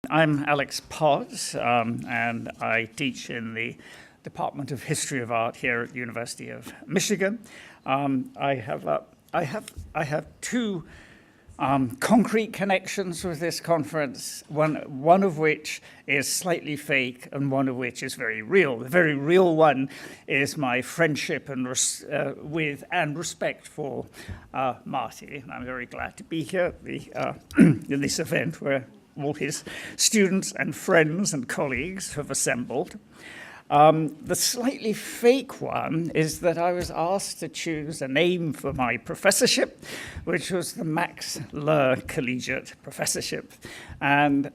I'm Alex Potts, and I teach in the Department of History of Art here at the University of Michigan. I have two concrete connections with this conference, one of which is slightly fake and one of which is very real. The very real one is my friendship and with and respect for Marty. I'm very glad to be here in this event where all his students and friends and colleagues have assembled. The slightly fake one is that I was asked to choose a name for my professorship, which was the Max Loehr Collegiate Professorship. And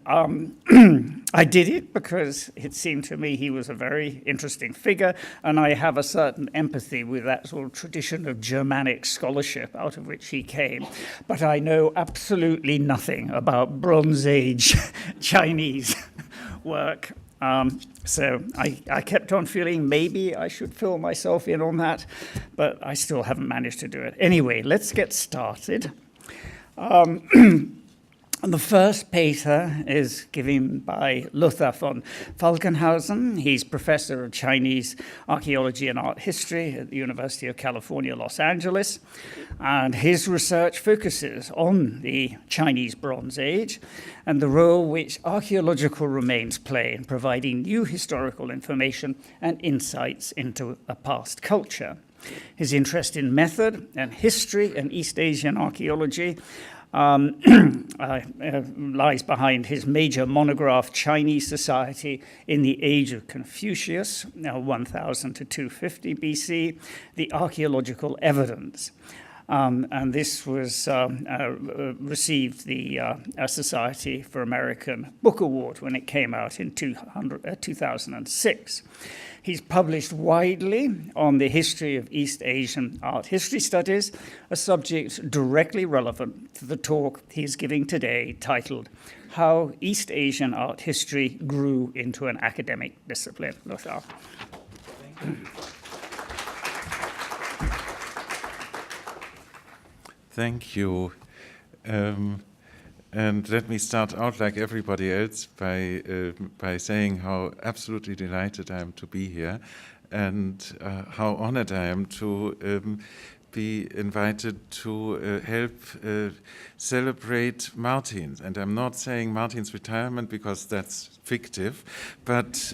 I did it because it seemed to me he was a very interesting figure, and I have a certain empathy with that sort of tradition of Germanic scholarship out of which he came. But I know absolutely nothing about Bronze Age Chinese work. So I kept on feeling maybe I should fill myself in on that, but I still haven't managed to do it. Anyway, let's get started. The first paper is given by Lothar von Falkenhausen. He's professor of Chinese archaeology and art history at the University of California, Los Angeles. And his research focuses on the Chinese Bronze Age and the role which archaeological remains play in providing new historical information and insights into a past culture. His interest in method and history and East Asian archaeology lies behind his major monograph, Chinese Society in the Age of Confucius, 1000 to 250 BC, the archaeological evidence. And this was received the Society for American Book Award when it came out in 2006. He's published widely on the history of East Asian art history studies, a subject directly relevant to the talk he's giving today, titled How East Asian Art History Grew into an Academic Discipline. Lothar. Thank you. And let me start out like everybody else by saying how absolutely delighted I am to be here and how honored I am to be invited to help celebrate Martin's. And I'm not saying Martin's retirement because that's fictive, but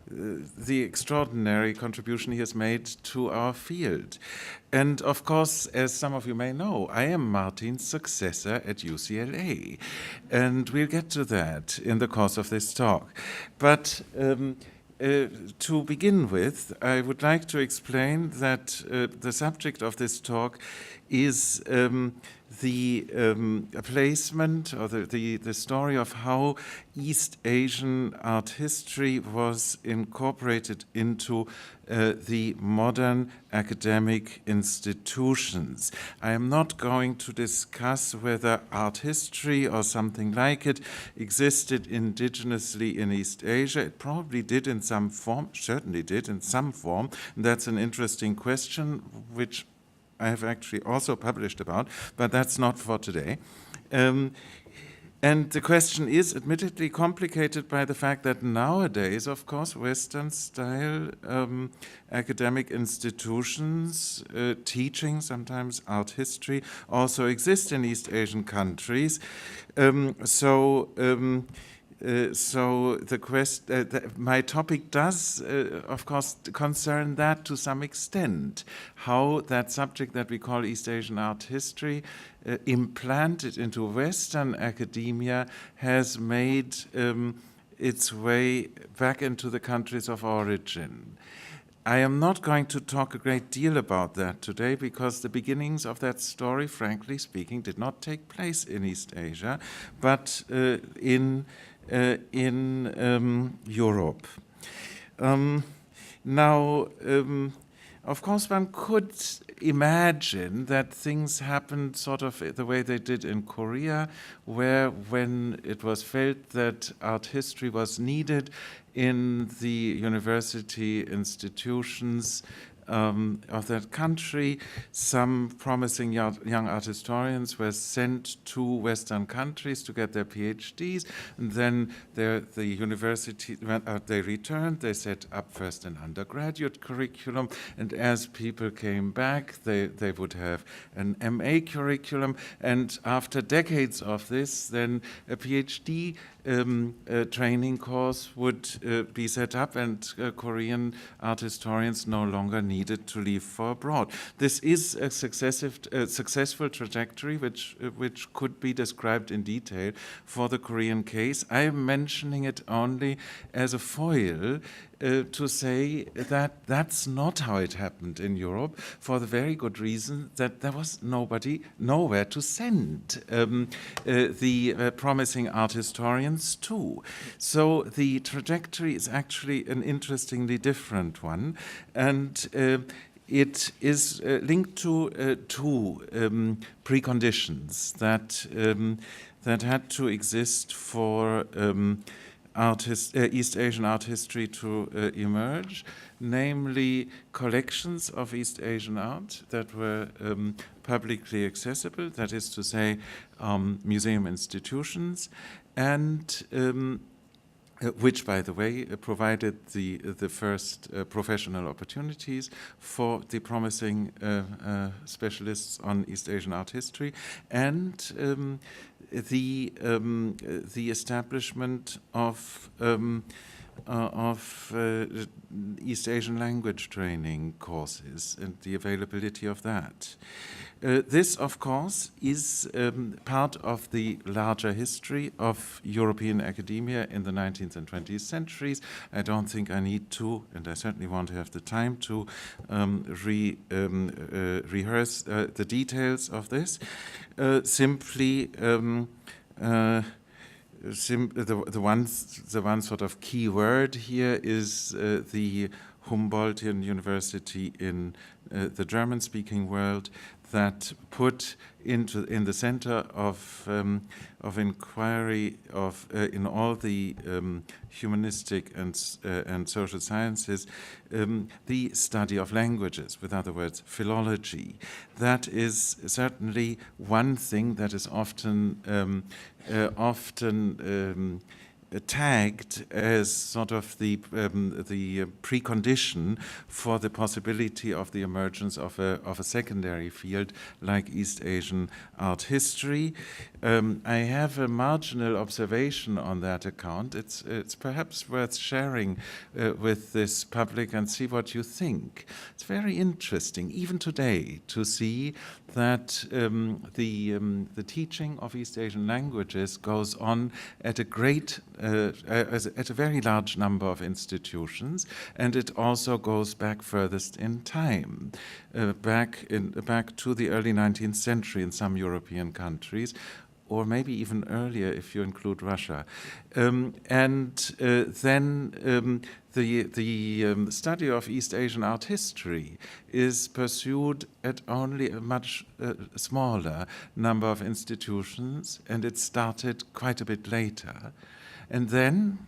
the extraordinary contribution he has made to our field. And of course, as some of you may know, I am Martin's successor at UCLA. And we'll get to that in the course of this talk. But to begin with, I would like to explain that the subject of this talk is the placement or the story of how East Asian art history was incorporated into the modern academic institutions. I am not going to discuss whether art history or something like it existed indigenously in East Asia. It probably did in some form, certainly did in some form. And that's an interesting question, which I have actually also published about, but that's not for today. And the question is admittedly complicated by the fact that nowadays, of course, Western-style academic institutions teaching sometimes art history also exist in East Asian countries. So my topic does, of course, concern that to some extent, how that subject that we call East Asian art history implanted into Western academia has made its way back into the countries of origin. I am not going to talk a great deal about that today because the beginnings of that story, frankly speaking, did not take place in East Asia, but in Europe. Now, of course, one could imagine that things happened sort of the way they did in Korea, where when it was felt that art history was needed in the university institutions, of that country. Some promising young art historians were sent to Western countries to get their PhDs, and then the university, when they returned, they set up first an undergraduate curriculum, and as people came back, they would have an MA curriculum, and after decades of this, then a PhD training course would be set up, and Korean art historians no longer needed to leave for abroad. This is a successful trajectory which could be described in detail for the Korean case. I am mentioning it only as a foil to say that that's not how it happened in Europe, for the very good reason that there was nowhere to send the promising art historians to. So the trajectory is actually an interestingly different one, and it is linked to two preconditions that had to exist for East Asian art history to emerge, namely collections of East Asian art that were publicly accessible, that is to say, museum institutions, and which, by the way, provided the first professional opportunities for the promising specialists on East Asian art history, and the establishment of East Asian language training courses and the availability of that. This, of course, is part of the larger history of European academia in the 19th and 20th centuries. I don't think I need to, and I certainly won't have the time to rehearse the details of this. Simply, the one sort of key word here is the Humboldtian University in the German-speaking world that put in the center of inquiry in all the humanistic and social sciences the study of languages, with other words, philology. That is certainly one thing that is often tagged as sort of the precondition for the possibility of the emergence of a secondary field like East Asian art history. I have a marginal observation on that account. It's perhaps worth sharing with this public and see what you think. It's very interesting, even today, to see that the teaching of East Asian languages goes on at a very large number of institutions, and it also goes back furthest in time, back to the early 19th century in some European countries, or maybe even earlier if you include Russia. Then the study of East Asian art history is pursued at only a much smaller number of institutions, and it started quite a bit later. And then,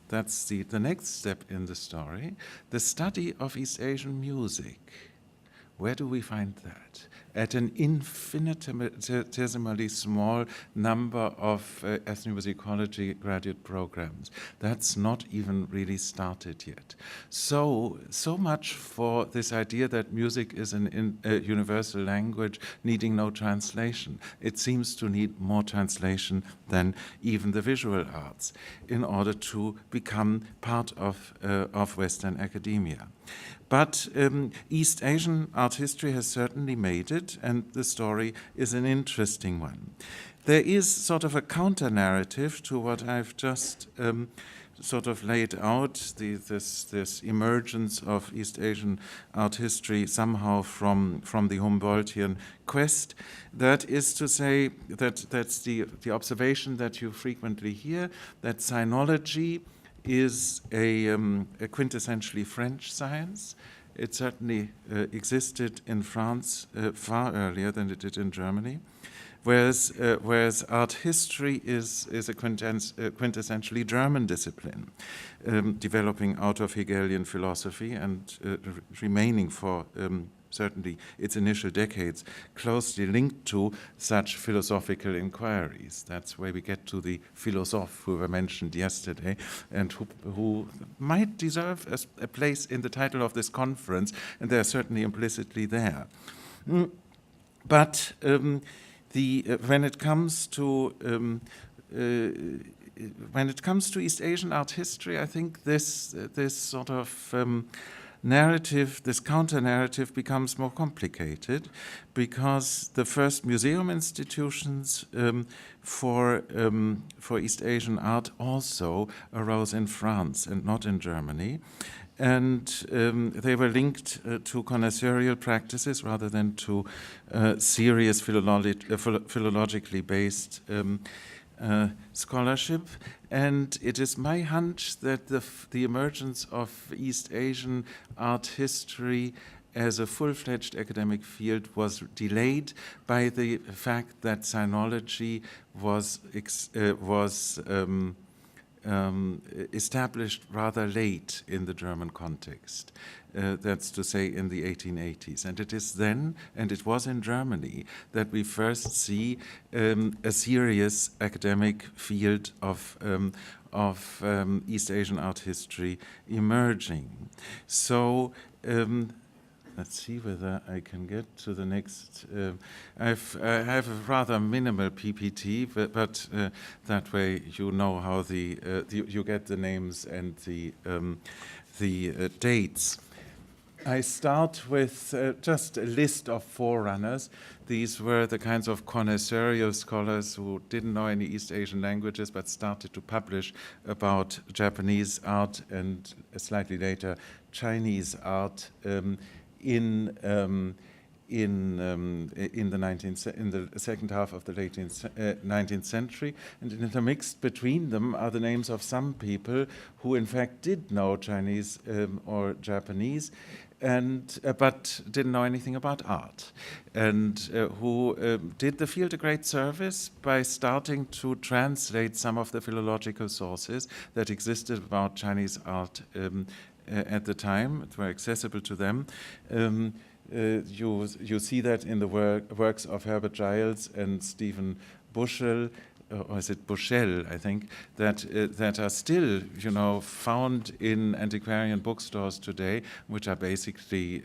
that's the next step in the story, the study of East Asian music. Where do we find that? At an infinitesimally small number of ethnomusicology graduate programs. That's not even really started yet. So much for this idea that music is a universal language needing no translation. It seems to need more translation than even the visual arts in order to become part of Western academia. But East Asian art history has certainly made it, and the story is an interesting one. There is sort of a counter-narrative to what I've just sort of laid out, this emergence of East Asian art history somehow from the Humboldtian quest. That is to say, that's the observation that you frequently hear, that sinology is a quintessentially French science. It certainly existed in France far earlier than it did in Germany. whereas art history is a quintessentially German discipline, developing out of Hegelian philosophy and remaining for certainly its initial decades, closely linked to such philosophical inquiries. That's where we get to the philosophes who were mentioned yesterday and who might deserve a place in the title of this conference, and they're certainly implicitly there. But when it comes to East Asian art history, I think this sort of narrative, this counter-narrative becomes more complicated because the first museum institutions for East Asian art also arose in France and not in Germany. And they were linked to connoisseurial practices rather than to serious philologically based scholarship, and it is my hunch that the emergence of East Asian art history as a full-fledged academic field was delayed by the fact that Sinology was established rather late in the German context. That's to say in the 1880s. And it is then, and it was in Germany, that we first see a serious academic field of East Asian art history emerging. So let's see whether I can get to the next. I have a rather minimal PPT, but that way you know how you get the names and the dates. I start with just a list of forerunners. These were the kinds of connoisseurial scholars who didn't know any East Asian languages but started to publish about Japanese art and slightly later Chinese art in the second half of the late 19th century, and intermixed between them are the names of some people who in fact did know Chinese or Japanese, and but didn't know anything about art, and who did the field a great service by starting to translate some of the philological sources that existed about Chinese art at the time. It were accessible to them. You see that in the works of Herbert Giles and Stephen Bushell, or is it Bushell, I think, that are still, found in antiquarian bookstores today, which are basically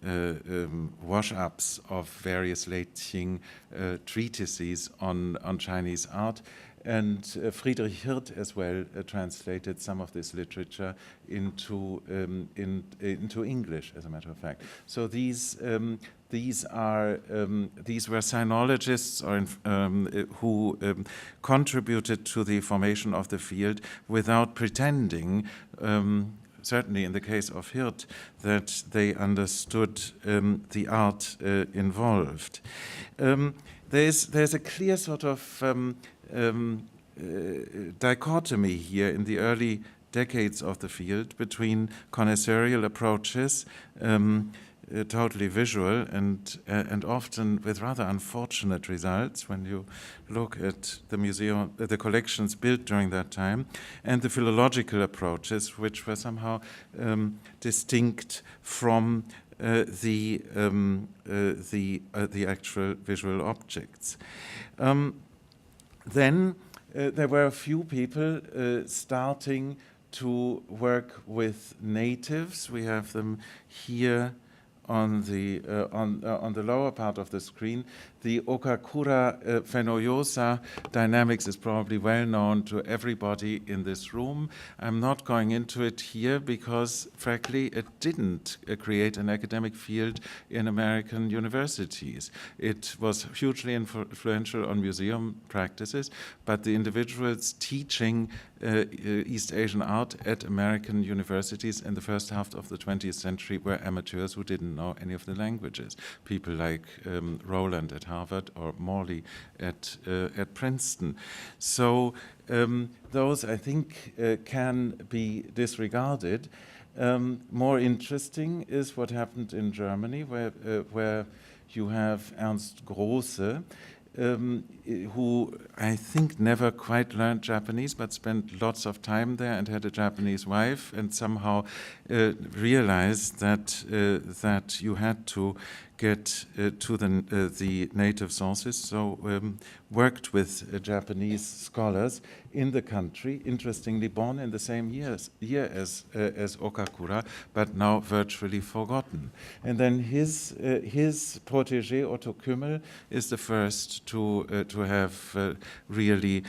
wash-ups of various late Qing treatises on Chinese art. And Friedrich Hirt as well translated some of this literature into English, as a matter of fact. So these were sinologists who contributed to the formation of the field without pretending, certainly in the case of Hirt, that they understood the art involved. There's a clear sort of dichotomy here in the early decades of the field between connoisseurial approaches, totally visual and often with rather unfortunate results when you look at the collections built during that time, and the philological approaches, which were somehow distinct from the actual visual objects. Then there were a few people starting to work with natives. We have them here on the lower part of the screen. The Okakura Fenoyosa dynamics is probably well known to everybody in this room. I'm not going into it here because, frankly, it didn't create an academic field in American universities. It was hugely influential on museum practices, but the individuals teaching East Asian art at American universities in the first half of the 20th century were amateurs who didn't know any of the languages. People like Rowland at Harvard or Morley at Princeton. So those, I think, can be disregarded. More interesting is what happened in Germany, where you have Ernst Grosse, who I think never quite learned Japanese, but spent lots of time there and had a Japanese wife, and somehow realized that you had to get to the native sources. So worked with Japanese scholars in the country. Interestingly, born in the same year as Okakura, but now virtually forgotten. And then his protégé Otto Kümmel is the first to have really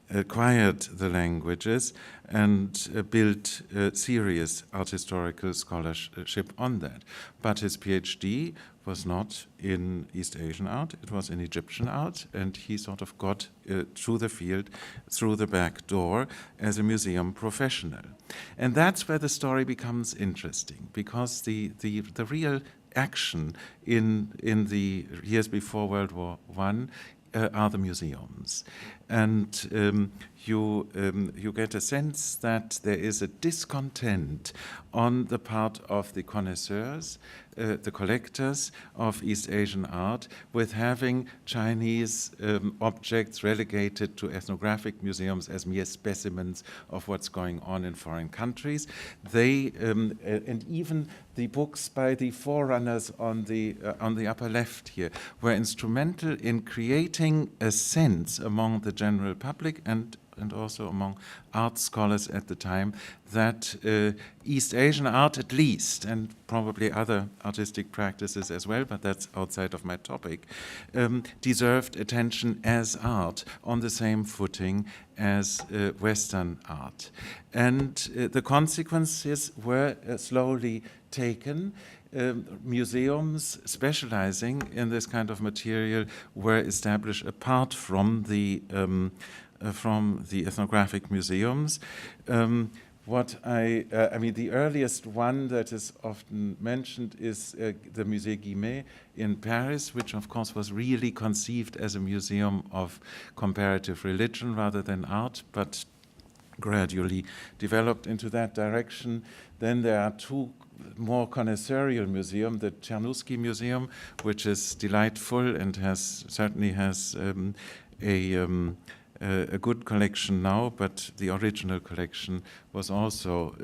acquired the languages and built serious art historical scholarship on that. But his PhD was not in East Asian art, it was in Egyptian art, and he sort of got to the field through the back door as a museum professional. And that's where the story becomes interesting, because the real action in the years before World War I are the museums. And you get a sense that there is a discontent on the part of the connoisseurs, the collectors of East Asian art, with having Chinese objects relegated to ethnographic museums as mere specimens of what's going on in foreign countries. They and even the books by the forerunners on the upper left here were instrumental in creating a sense among the general public and also among art scholars at the time that East Asian art at least, and probably other artistic practices as well, but that's outside of my topic, deserved attention as art on the same footing as Western art. And the consequences were slowly taken. Museums specializing in this kind of material were established apart from the ethnographic museums. I mean, the earliest one that is often mentioned is the Musée Guimet in Paris, which of course was really conceived as a museum of comparative religion rather than art, but gradually developed into that direction. Then there are two more connoisseurial museums, the Czernuski Museum, which is delightful and certainly has a good collection now, but the original collection was also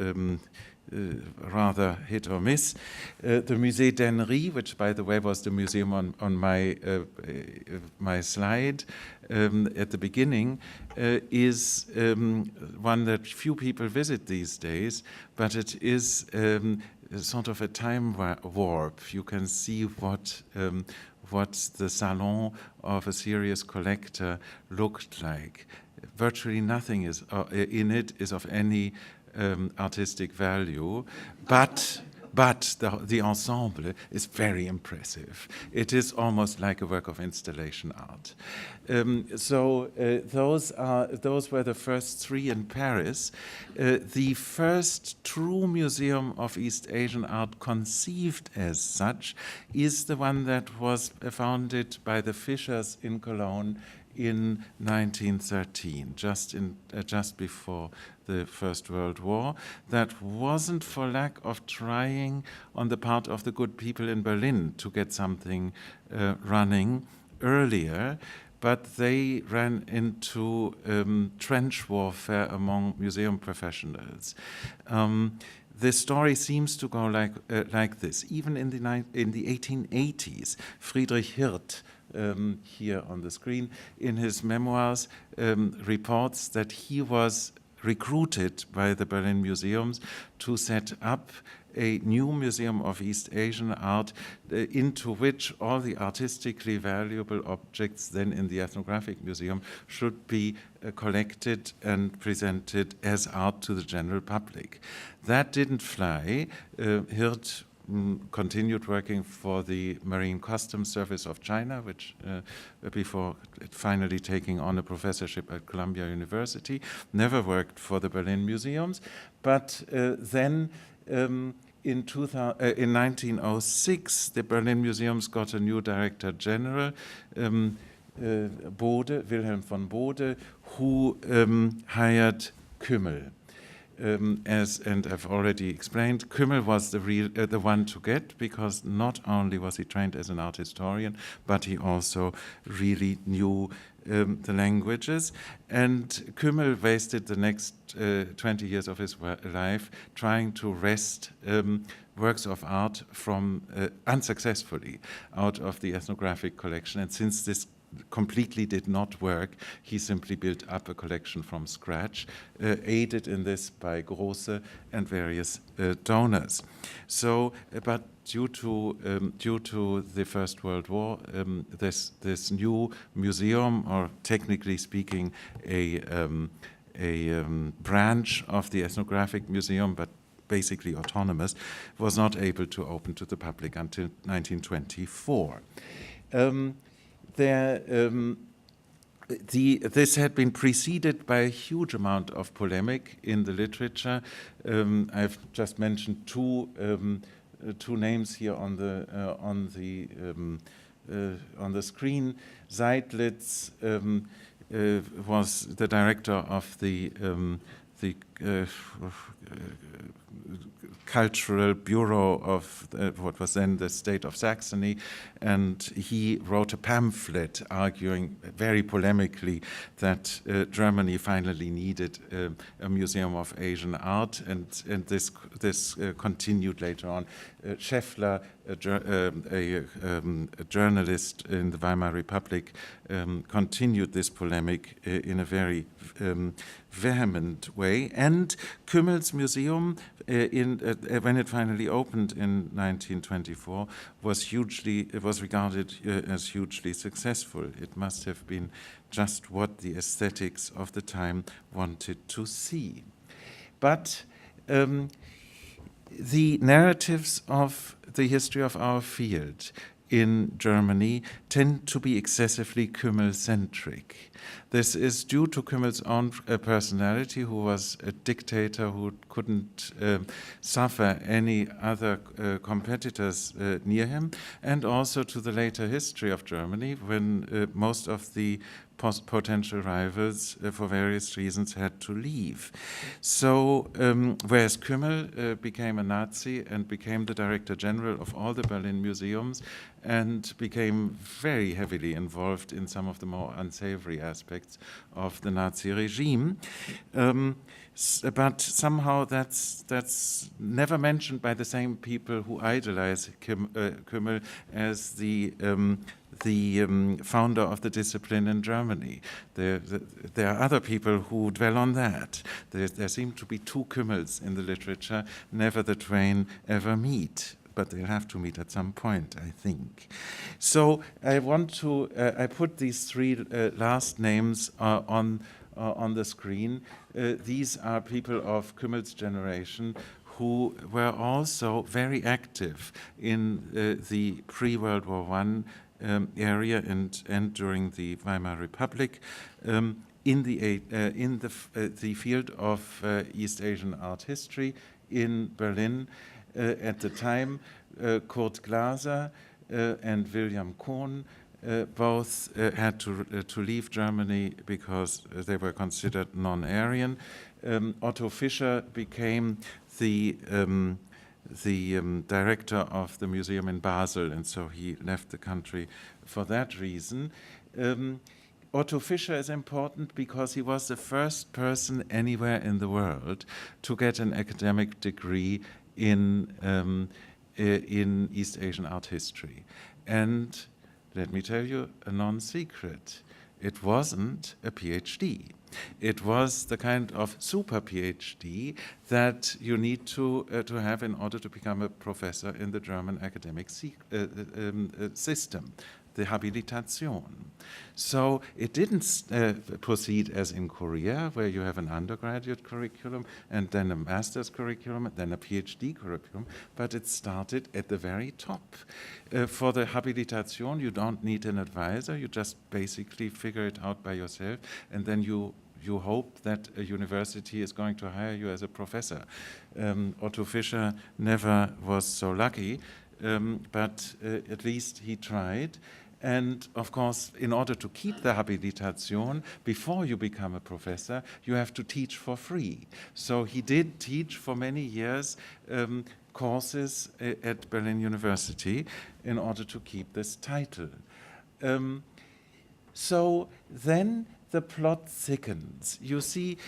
rather hit or miss. The Musée d'Ennery, which by the way was the museum on my slide at the beginning, is one that few people visit these days, but it is sort of a time warp. You can see what the salon of a serious collector looked like. Virtually nothing is in it is of any artistic value, but the ensemble is very impressive. It is almost like a work of installation art. Those were the first three in Paris. The first true museum of East Asian art conceived as such is the one that was founded by the Fischers in Cologne in 1913, just before the First World War. That wasn't for lack of trying on the part of the good people in Berlin to get something running earlier, but they ran into trench warfare among museum professionals. The story seems to go like this. Even in the 1880s, Friedrich Hirt, here on the screen, in his memoirs, reports that he was recruited by the Berlin museums to set up a new museum of East Asian art into which all the artistically valuable objects then in the ethnographic museum should be collected and presented as art to the general public. That didn't fly. Hirt continued working for the Marine Customs Service of China, which before finally taking on a professorship at Columbia University, never worked for the Berlin museums, but then in 1906, the Berlin museums got a new director general, Wilhelm von Bode, who hired Kümmel. and I've already explained, Kümmel was the one to get, because not only was he trained as an art historian, but he also really knew the languages. And Kümmel wasted the next 20 years of his life trying to wrest works of art from, unsuccessfully, out of the ethnographic collection. And since this completely did not work, he simply built up a collection from scratch, aided in this by Grosse and various donors. So, but due to the First World War, this new museum, or technically speaking, a branch of the Ethnographic Museum, but basically autonomous, was not able to open to the public until 1924. This had been preceded by a huge amount of polemic in the literature. I've just mentioned two names here on the screen. Seidlitz was the director of the Cultural Bureau of what was then the state of Saxony, and he wrote a pamphlet arguing very polemically that Germany finally needed a museum of Asian art, and this continued later on. Scheffler, a journalist in the Weimar Republic, continued this polemic in a very vehement way. And Kümmel's museum, when it finally opened in 1924, was regarded as hugely successful. It must have been just what the aesthetics of the time wanted to see. But the narratives of the history of our field in Germany tend to be excessively Kümmel-centric. This is due to Kümmel's own personality, who was a dictator who couldn't suffer any other competitors near him, and also to the later history of Germany, when most of the potential rivals, for various reasons, had to leave. So, whereas Kümmel became a Nazi and became the Director General of all the Berlin museums, and became very heavily involved in some of the more unsavory aspects of the Nazi regime. But somehow that's never mentioned by the same people who idolize Kümmel as the founder of the discipline in Germany. There are other people who dwell on that. There seem to be two Kümmels in the literature. Never the twain ever meet, but they'll have to meet at some point, I think. So I put these three last names on the screen. These are people of Kümmel's generation who were also very active in the pre-World War I area and during the Weimar Republic in the field of East Asian art history in Berlin. At the time, Kurt Glaser and William Kohn both had to leave Germany because they were considered non-Aryan. Otto Fischer became the director of the museum in Basel, and so he left the country for that reason. Otto Fischer is important because he was the first person anywhere in the world to get an academic degree in East Asian art history. And let me tell you a non-secret. It wasn't a PhD. It was the kind of super PhD that you need to have in order to become a professor in the German academic system, the Habilitation. So it didn't proceed as in Korea, where you have an undergraduate curriculum and then a master's curriculum and then a PhD curriculum, but it started at the very top. For the Habilitation, you don't need an advisor. You just basically figure it out by yourself, and then you hope that a university is going to hire you as a professor. Otto Fischer never was so lucky, but at least he tried. And of course, in order to keep the Habilitation, before you become a professor, you have to teach for free. So he did teach for many years courses at Berlin University in order to keep this title. So then the plot thickens. You see,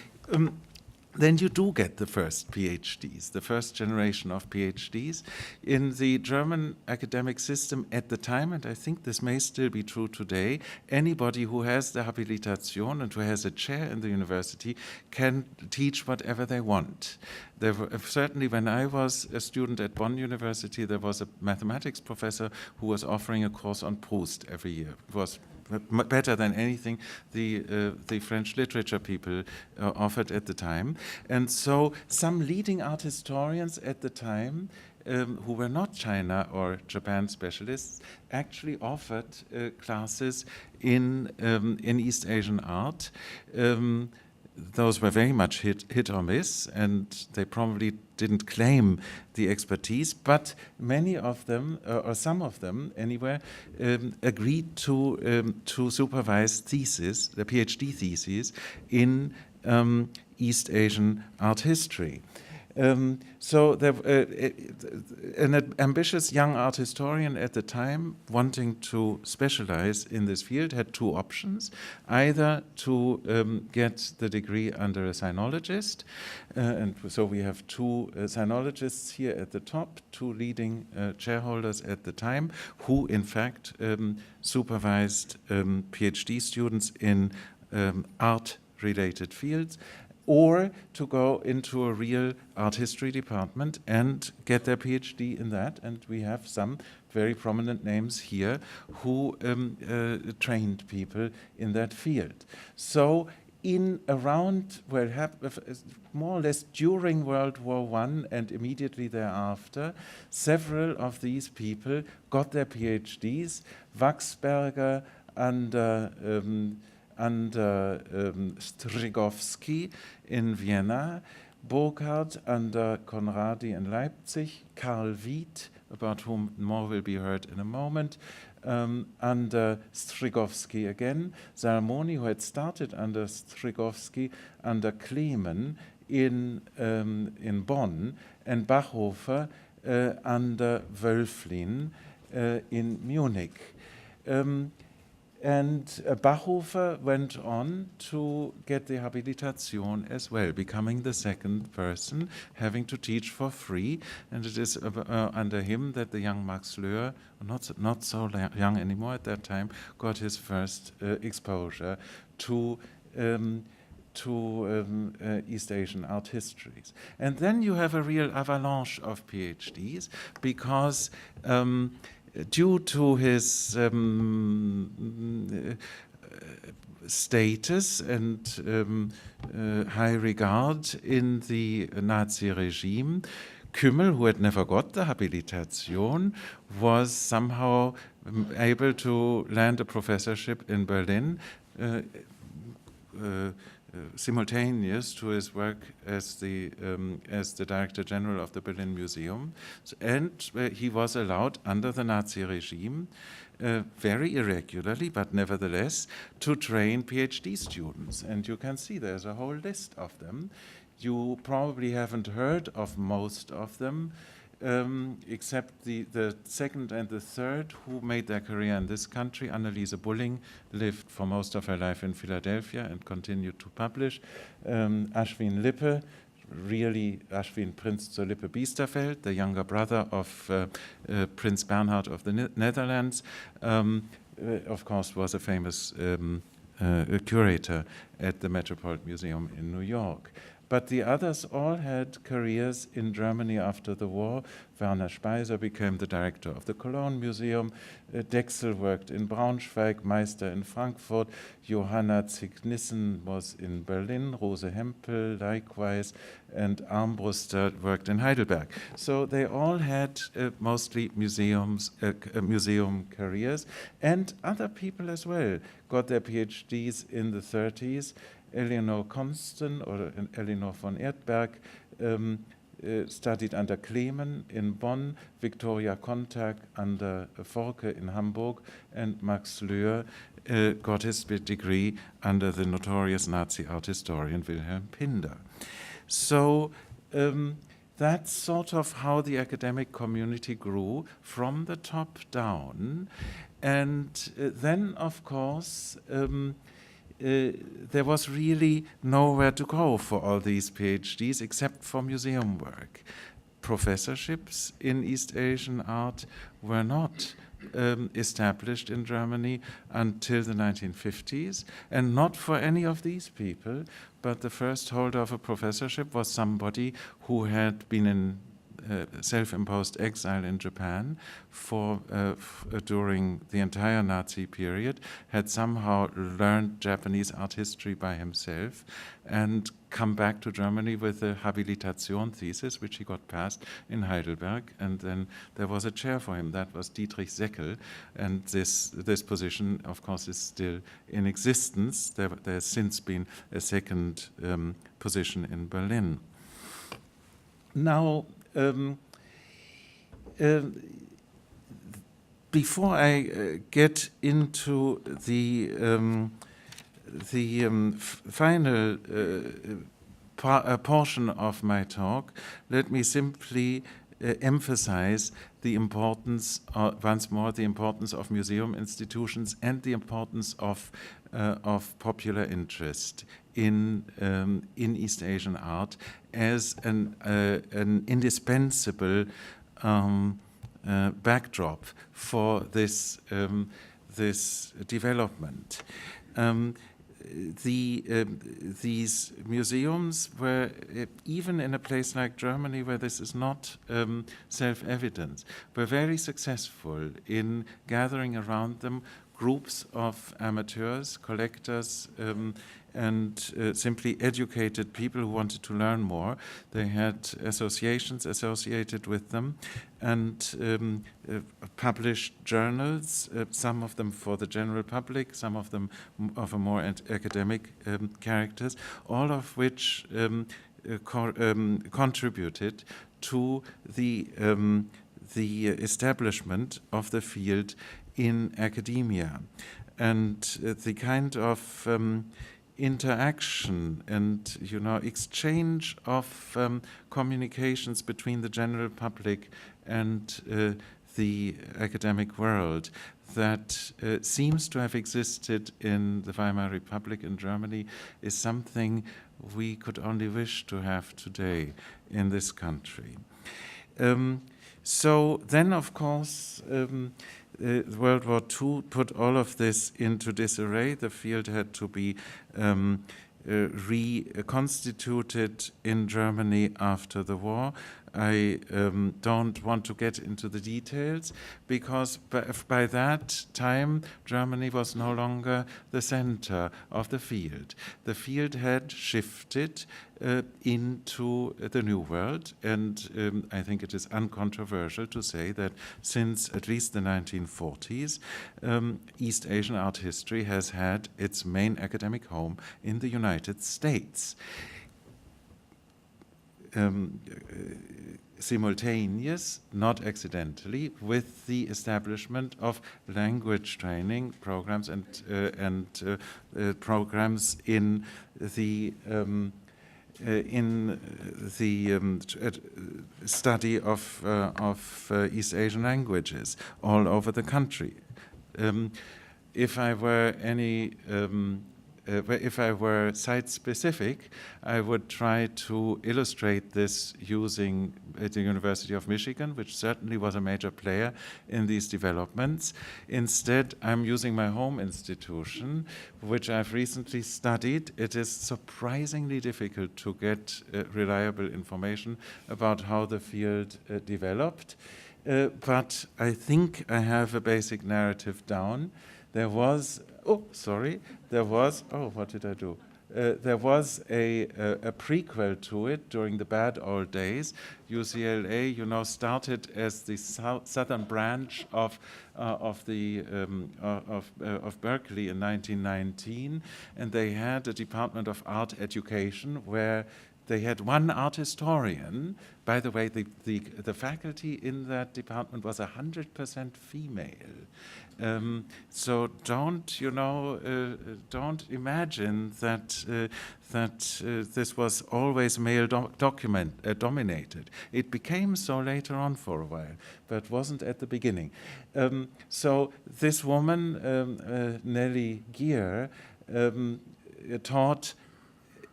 then you do get the first PhDs, the first generation of PhDs. In the German academic system at the time, and I think this may still be true today, anybody who has the Habilitation and who has a chair in the university can teach whatever they want. There were, certainly when I was a student at Bonn University, there was a mathematics professor who was offering a course on Proust every year. It was better than anything the French literature people offered at the time. And so some leading art historians at the time who were not China or Japan specialists actually offered classes in East Asian art. Those were very much hit or miss, and they probably didn't claim the expertise, but many of them, or some of them anyway, agreed to supervise theses, the PhD theses, in East Asian art history. So there, an ambitious young art historian at the time wanting to specialize in this field had two options: either to get the degree under a sinologist, and so we have two sinologists here at the top, two leading chairholders at the time, who in fact supervised PhD students in art-related fields, or to go into a real art history department and get their PhD in that. And we have some very prominent names here who trained people in that field. So in around, well, more or less during World War I and immediately thereafter, several of these people got their PhDs. Wachsberger under Strigowski in Vienna, Burckhardt under Conradi in Leipzig, Karl Wied, about whom more will be heard in a moment, under Strigowski again, Salmoni, who had started under Strigowski, under Klemen in Bonn, and Bachhofer under Wölflin in Munich. And Bachhofer went on to get the Habilitation as well, becoming the second person, having to teach for free. And it is under him that the young Max Löhr, not so young anymore at that time, got his first exposure to East Asian art histories. And then you have a real avalanche of PhDs because due to his status and high regard in the Nazi regime, Kümmel, who had never got the Habilitation, was somehow able to land a professorship in Berlin simultaneous to his work as the Director General of the Berlin Museum, and he was allowed under the Nazi regime, very irregularly, but nevertheless, to train PhD students. And you can see there's a whole list of them. You probably haven't heard of most of them, except the second and the third who made their career in this country. Anneliese Bulling lived for most of her life in Philadelphia and continued to publish. Ashwin Lippe, really Ashwin Prinz zur Lippe Biesterfeld, the younger brother of Prince Bernhard of the Netherlands, of course was a famous curator at the Metropolitan Museum in New York. But the others all had careers in Germany after the war. Werner Speiser became the director of the Cologne Museum. Dexel worked in Braunschweig, Meister in Frankfurt. Johanna Zicknissen was in Berlin. Rose Hempel likewise. And Armbruster worked in Heidelberg. So they all had mostly museum careers. And other people as well got their PhDs in the 30s. Eleanor Constant or Eleanor von Erdberg studied under Klemen in Bonn, Victoria Kontag under Forke in Hamburg, and Max Löhr got his degree under the notorious Nazi art historian Wilhelm Pinder. So that's sort of how the academic community grew from the top down. And then, of course, there was really nowhere to go for all these PhDs except for museum work. Professorships in East Asian art were not established in Germany until the 1950s, and not for any of these people, but the first holder of a professorship was somebody who had been in self-imposed exile in Japan during the entire Nazi period, had somehow learned Japanese art history by himself, and come back to Germany with a habilitation thesis, which he got passed in Heidelberg, and then there was a chair for him. That was Dietrich Seckel, and this position, of course, is still in existence. There has since been a second position in Berlin. Now, before I get into the final portion of my talk, let me simply emphasize the importance, once more, the importance of museum institutions and the importance of popular interest in East Asian art as an indispensable backdrop for this development. These museums were, even in a place like Germany where this is not self-evident, were very successful in gathering around them groups of amateurs, collectors, and simply educated people who wanted to learn more. They had associations associated with them and published journals, some of them for the general public, some of them of a more academic characters, all of which contributed to the establishment of the field in academia. And the kind of interaction and exchange of communications between the general public and the academic world that seems to have existed in the Weimar Republic in Germany is something we could only wish to have today in this country. So then, of course, World War II put all of this into disarray. The field had to be reconstituted in Germany after the war. I don't want to get into the details because by that time Germany was no longer the center of the field. The field had shifted into the New World, and I think it is uncontroversial to say that since at least the 1940s, East Asian art history has had its main academic home in the United States. Simultaneous, not accidentally, with the establishment of language training programs and programs in the study of East Asian languages all over the country. If I were site-specific, I would try to illustrate this using the University of Michigan, which certainly was a major player in these developments. Instead, I'm using my home institution, which I've recently studied. It is surprisingly difficult to get reliable information about how the field developed, but I think I have a basic narrative down. There was a prequel to it during the bad old days. UCLA, started as the southern branch of Berkeley in 1919, and they had a Department of Art Education where they had one art historian. By the way, the faculty in that department was 100% female. So don't imagine that this was always male dominated. It became so later on for a while, but wasn't at the beginning. So this woman, Nellie Gear, taught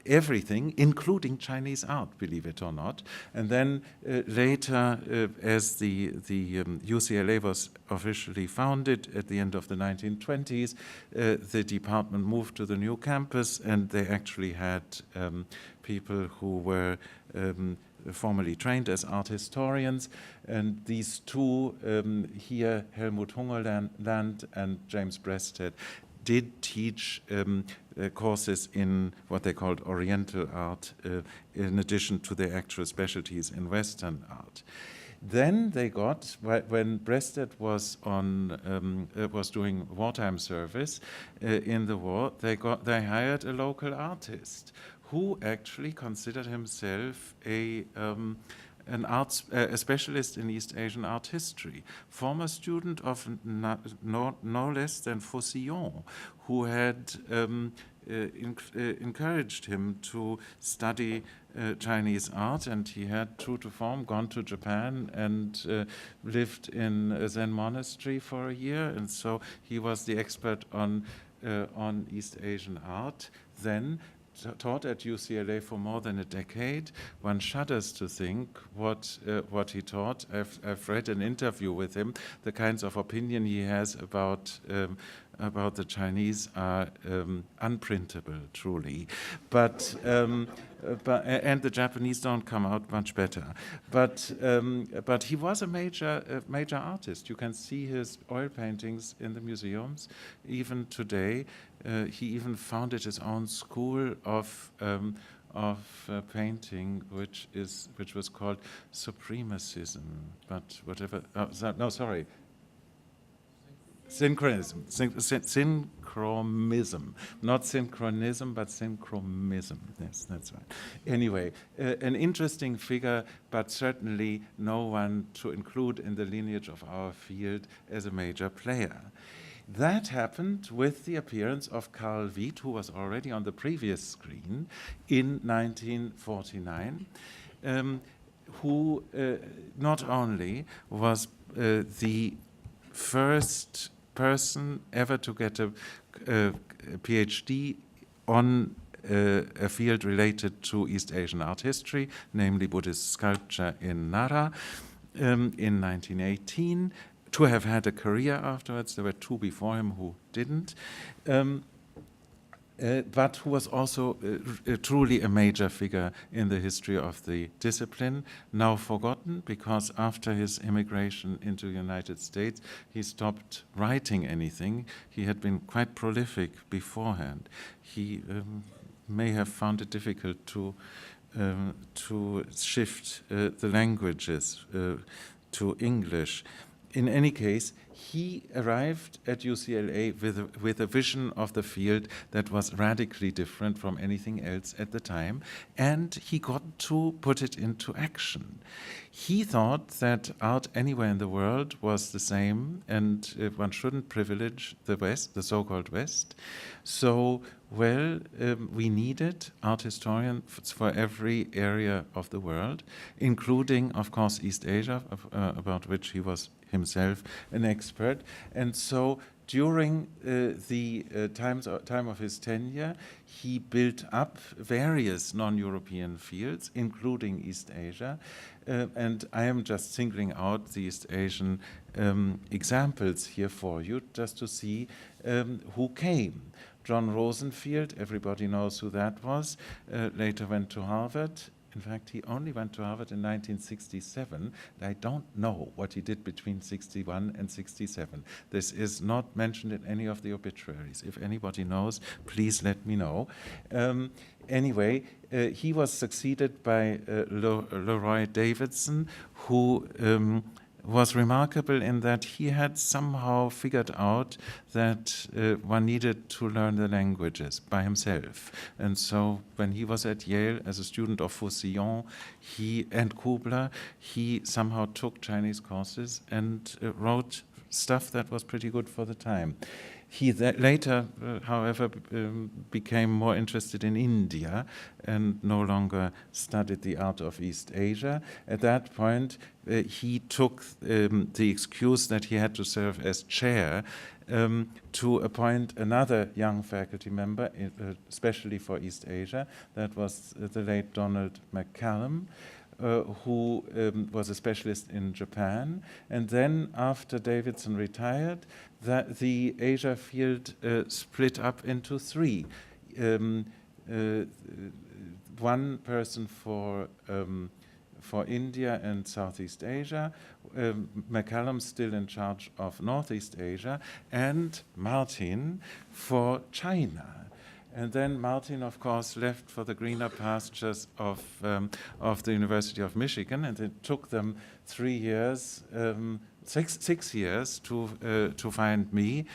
everything, including Chinese art, believe it or not. And then later, as the UCLA was officially founded at the end of the 1920s, the department moved to the new campus, and they actually had people who were formally trained as art historians. And these two here, Helmut Hungerland and James Breasted, did teach courses in what they called Oriental art, in addition to their actual specialties in Western art. Then they got, when Breasted was doing wartime service in the war, they hired a local artist who actually considered himself a specialist in East Asian art history, former student of no less than Faucillon, who had encouraged him to study Chinese art, and he had, true to form, gone to Japan and lived in a Zen monastery for a year, and so he was the expert on East Asian art then. Taught at UCLA for more than a decade. One shudders to think what he taught. I've read an interview with him. The kinds of opinion he has about the Chinese are unprintable, truly. But and the Japanese don't come out much better. But he was a major artist. You can see his oil paintings in the museums even today. He even founded his own school of painting, which was called supremacism. But whatever. Synchronism. Synchromism. Not synchronism, but synchromism. Yes, that's right. Anyway, an interesting figure, but certainly no one to include in the lineage of our field as a major player. That happened with the appearance of Carl Wiet, who was already on the previous screen in 1949, who not only was the first person ever to get a PhD on a field related to East Asian art history, namely Buddhist sculpture in Nara in 1918, to have had a career afterwards. There were two before him who didn't, but who was also truly a major figure in the history of the discipline, now forgotten because after his immigration into the United States, he stopped writing anything. He had been quite prolific beforehand. He may have found it difficult to shift the languages to English. In any case, he arrived at UCLA with a vision of the field that was radically different from anything else at the time, and he got to put it into action. He thought that art anywhere in the world was the same, and one shouldn't privilege the West, the so-called West. So, we needed art historians for every area of the world, including, of course, East Asia, about which he was himself an expert. And so during the time of his tenure, he built up various non-European fields, including East Asia. And I am just singling out the East Asian examples here for you, just to see who came. John Rosenfield, everybody knows who that was, later went to Harvard. In fact, he only went to Harvard in 1967. I don't know what he did between 61 and 67. This is not mentioned in any of the obituaries. If anybody knows, please let me know. Anyway, he was succeeded by Leroy Davidson, who was remarkable in that he had somehow figured out that one needed to learn the languages by himself. And so when he was at Yale as a student of Faucillon and Kubler, he somehow took Chinese courses and wrote stuff that was pretty good for the time. He later, however, became more interested in India and no longer studied the art of East Asia. At that point, he took the excuse that he had to serve as chair to appoint another young faculty member, especially for East Asia. That was the late Donald McCallum, who was a specialist in Japan. And then after Davidson retired, the Asia field split up into three. One person for India and Southeast Asia, McCallum still in charge of Northeast Asia, and Martin for China. And then Martin, of course, left for the greener pastures of the University of Michigan, and it took them 3 years, 6 years to find me.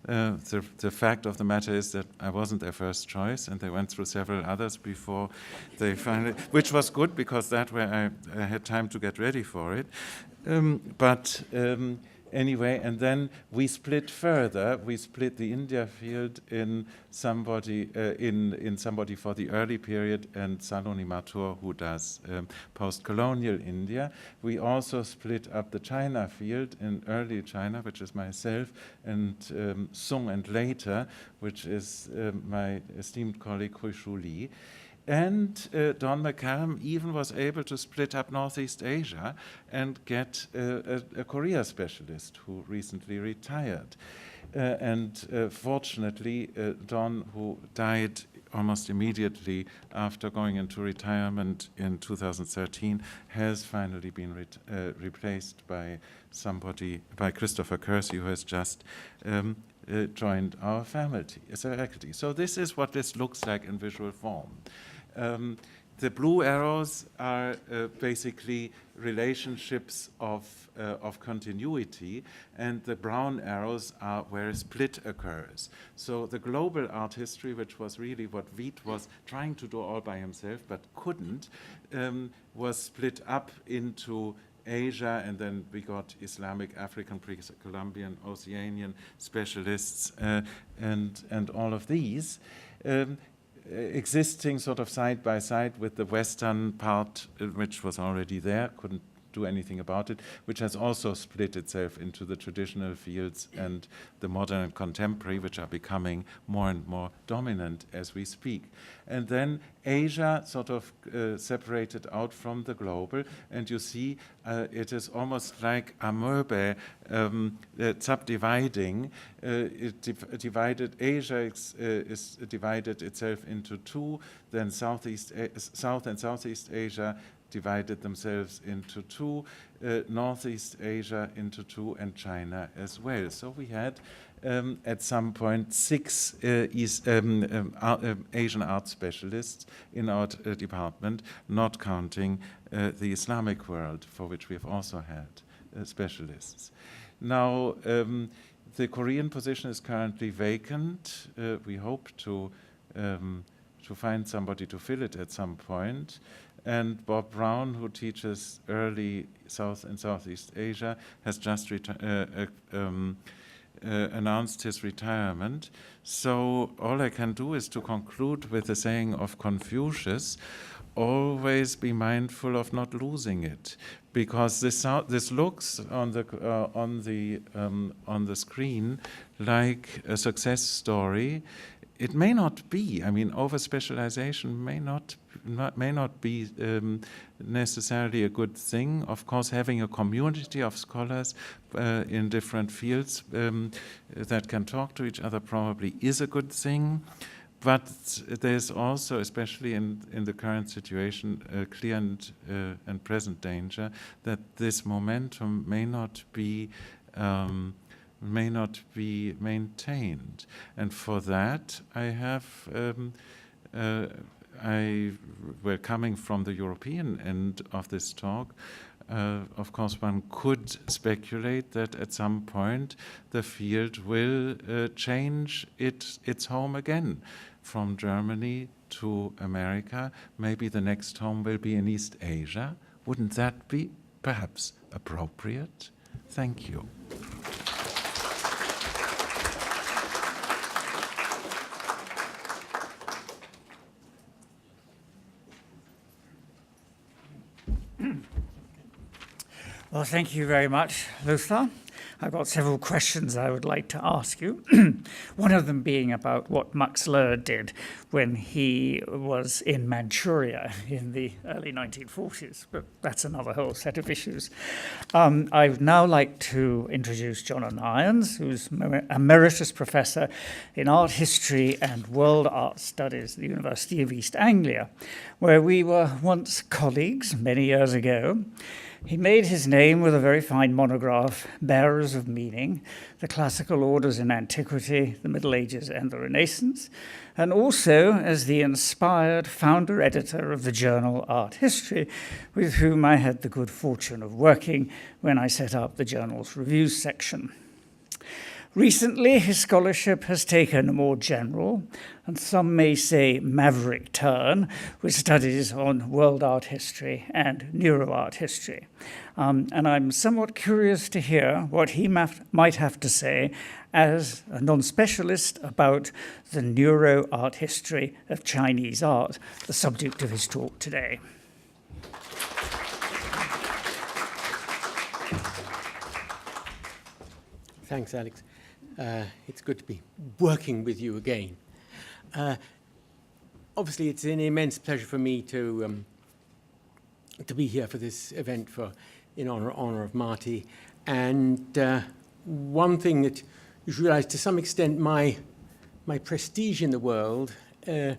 The fact of the matter is that I wasn't their first choice, and they went through several others before they finally, which was good because that way I had time to get ready for it. Anyway, and then we split further. We split the India field in somebody in somebody for the early period and Saloni Mathur, who does post-colonial India. We also split up the China field in early China, which is myself, and Sung, and later, which is my esteemed colleague Hui Shu Li. And Don McCallum even was able to split up Northeast Asia and get a Korea specialist who recently retired. Fortunately, Don, who died almost immediately after going into retirement in 2013, has finally been replaced by Christopher Kersey, who has just joined our faculty. So this is what this looks like in visual form. The blue arrows are basically relationships of continuity, and the brown arrows are where a split occurs. So the global art history, which was really what Wiet was trying to do all by himself but couldn't, was split up into Asia, and then we got Islamic, African, pre-Columbian, Oceanian specialists, and all of these. Existing sort of side by side with the Western part, which was already there, couldn't do anything about it, which has also split itself into the traditional fields and the modern and contemporary, which are becoming more and more dominant as we speak. And then Asia sort of separated out from the global, and you see it is almost like amoeba subdividing. Divided Asia is divided itself into two, then South and Southeast Asia divided themselves into two, Northeast Asia into two, and China as well. So we had at some point 6 Asian art specialists in our department, not counting the Islamic world, for which we have also had specialists. Now, the Korean position is currently vacant. We hope to find somebody to fill it at some point. And Bob Brown, who teaches early South and Southeast Asia, has just announced his retirement. So all I can do is to conclude with the saying of Confucius: always be mindful of not losing it, because this looks on the screen like a success story. It may not be. I mean, over-specialization may not be necessarily a good thing. Of course, having a community of scholars in different fields that can talk to each other probably is a good thing. But there's also, especially in the current situation, a clear and present danger that this momentum may not be maintained. And for that, we're coming from the European end of this talk, Of course, one could speculate that at some point the field will change its home again from Germany to America. Maybe the next home will be in East Asia. Wouldn't that be perhaps appropriate? Thank you. Well, thank you very much, Lothar. I've got several questions I would like to ask you. One of them being about what Max Lohr did when he was in Manchuria in the early 1940s, but that's another whole set of issues. I'd now like to introduce John Irons, who's Emeritus Professor in Art History and World Art Studies at the University of East Anglia, where we were once colleagues many years ago. He made his name with a very fine monograph, Bearers of Meaning, the Classical Orders in Antiquity, the Middle Ages and the Renaissance, and also as the inspired founder-editor of the journal Art History, with whom I had the good fortune of working when I set up the journal's reviews section. Recently, his scholarship has taken a more general, and some may say maverick turn, with studies on world art history and neuroart history. And I'm somewhat curious to hear what he might have to say as a non-specialist about the neuroart history of Chinese art, the subject of his talk today. Thanks, Alex. It's good to be working with you again. Obviously, it's an immense pleasure for me to be here for this event in honor of Marty. And one thing that you should realize, to some extent, my prestige in the world, to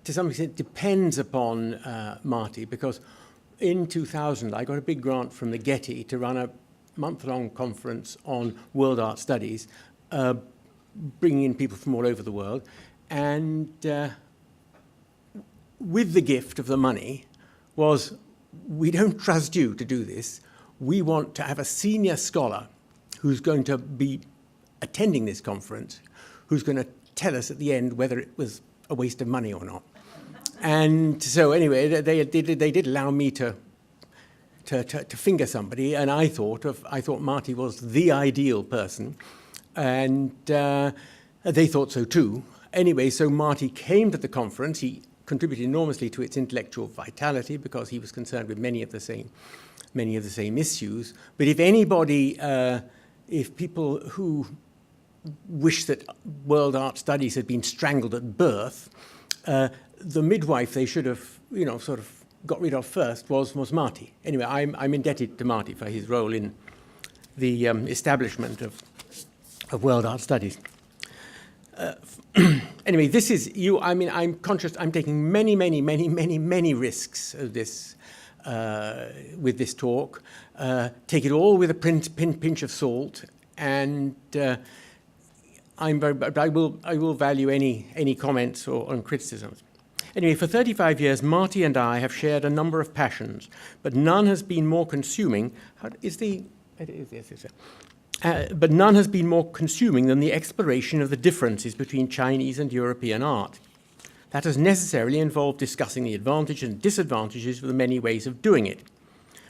some extent, depends upon Marty, because in 2000, I got a big grant from the Getty to run a month-long conference on world art studies, bringing in people from all over the world. And with the gift of the money was, we don't trust you to do this. We want to have a senior scholar who's going to be attending this conference, who's going to tell us at the end whether it was a waste of money or not. And so anyway, they did allow me to finger somebody, and I thought Marty was the ideal person, and they thought so too. Anyway, so Marty came to the conference. He contributed enormously to its intellectual vitality because he was concerned with many of the same issues. But if anybody, if people who wish that world art studies had been strangled at birth, the midwife they should have, sort of got rid of first was Marty. Anyway, I'm indebted to Marty for his role in the establishment of world art studies. Anyway, this is you. I mean, I'm conscious. I'm taking many risks of this with this talk. Take it all with a pinch of salt, and I will value any comments or criticisms. Anyway, for 35 years, Marty and I have shared a number of passions, but none has been more consuming. But none has been more consuming than the exploration of the differences between Chinese and European art. That has necessarily involved discussing the advantages and disadvantages of the many ways of doing it.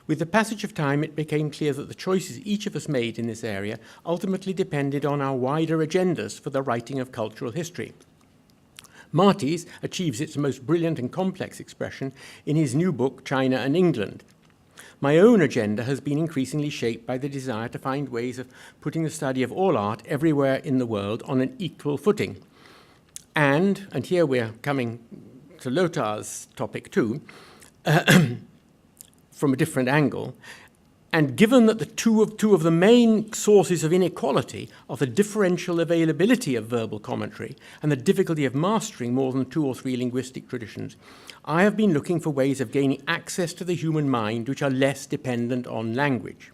With the passage of time, it became clear that the choices each of us made in this area ultimately depended on our wider agendas for the writing of cultural history. Marty's achieves its most brilliant and complex expression in his new book, China and England. My own agenda has been increasingly shaped by the desire to find ways of putting the study of all art everywhere in the world on an equal footing. And here we're coming to Lothar's topic too, from a different angle. And given that the two of the main sources of inequality are the differential availability of verbal commentary and the difficulty of mastering more than 2 or 3 linguistic traditions, I have been looking for ways of gaining access to the human mind which are less dependent on language.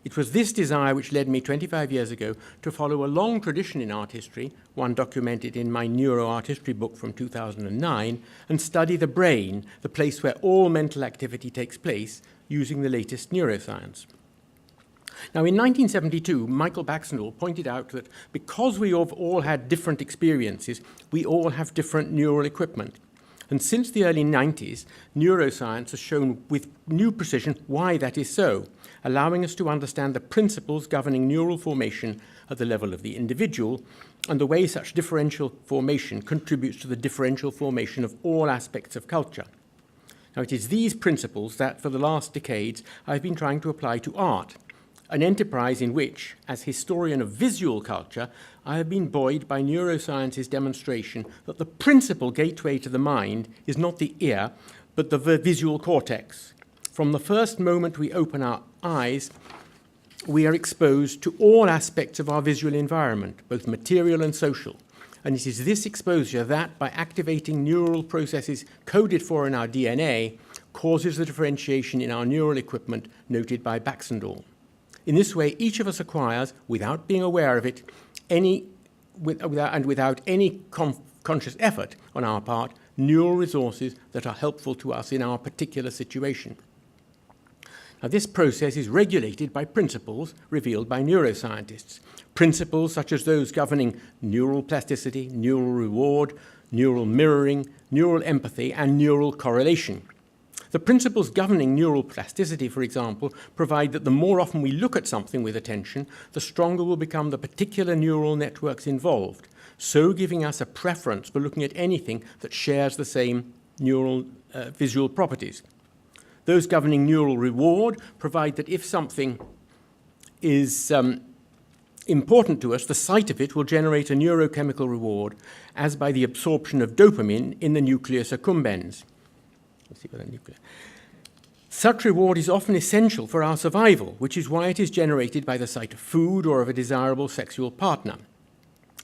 It was this desire which led me 25 years ago to follow a long tradition in art history, one documented in my neuroart history book from 2009, and study the brain, the place where all mental activity takes place, using the latest neuroscience. Now, in 1972, Michael Baxendale pointed out that because we have all had different experiences, we all have different neural equipment. And since the early 90s, neuroscience has shown with new precision why that is so, allowing us to understand the principles governing neural formation at the level of the individual and the way such differential formation contributes to the differential formation of all aspects of culture. Now, it is these principles that, for the last decades, I've been trying to apply to art, an enterprise in which, as historian of visual culture, I have been buoyed by neuroscience's demonstration that the principal gateway to the mind is not the ear, but the visual cortex. From the first moment we open our eyes, we are exposed to all aspects of our visual environment, both material and social. And it is this exposure that, by activating neural processes coded for in our DNA, causes the differentiation in our neural equipment noted by Baxendale. In this way, each of us acquires, without being aware of it, without any conscious effort on our part, neural resources that are helpful to us in our particular situation. Now, this process is regulated by principles revealed by neuroscientists, principles such as those governing neural plasticity, neural reward, neural mirroring, neural empathy, and neural correlation. The principles governing neural plasticity, for example, provide that the more often we look at something with attention, the stronger will become the particular neural networks involved, so giving us a preference for looking at anything that shares the same neural visual properties. Those governing neural reward provide that if something is important to us, the sight of it will generate a neurochemical reward, as by the absorption of dopamine in the nucleus accumbens. Let's see what the nucleus. Such reward is often essential for our survival, which is why it is generated by the sight of food or of a desirable sexual partner.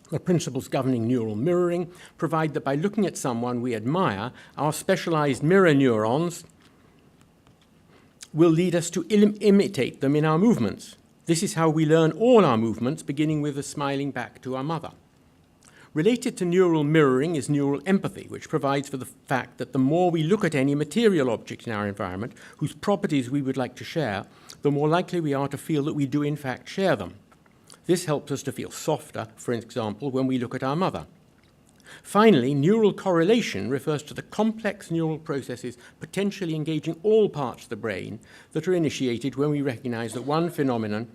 The principles governing neural mirroring provide that by looking at someone we admire, our specialized mirror neurons will lead us to imitate them in our movements. This is how we learn all our movements, beginning with a smiling back to our mother. Related to neural mirroring is neural empathy, which provides for the fact that the more we look at any material object in our environment whose properties we would like to share, the more likely we are to feel that we do in fact share them. This helps us to feel softer, for example, when we look at our mother. Finally, neural correlation refers to the complex neural processes potentially engaging all parts of the brain that are initiated when we recognize that one phenomenon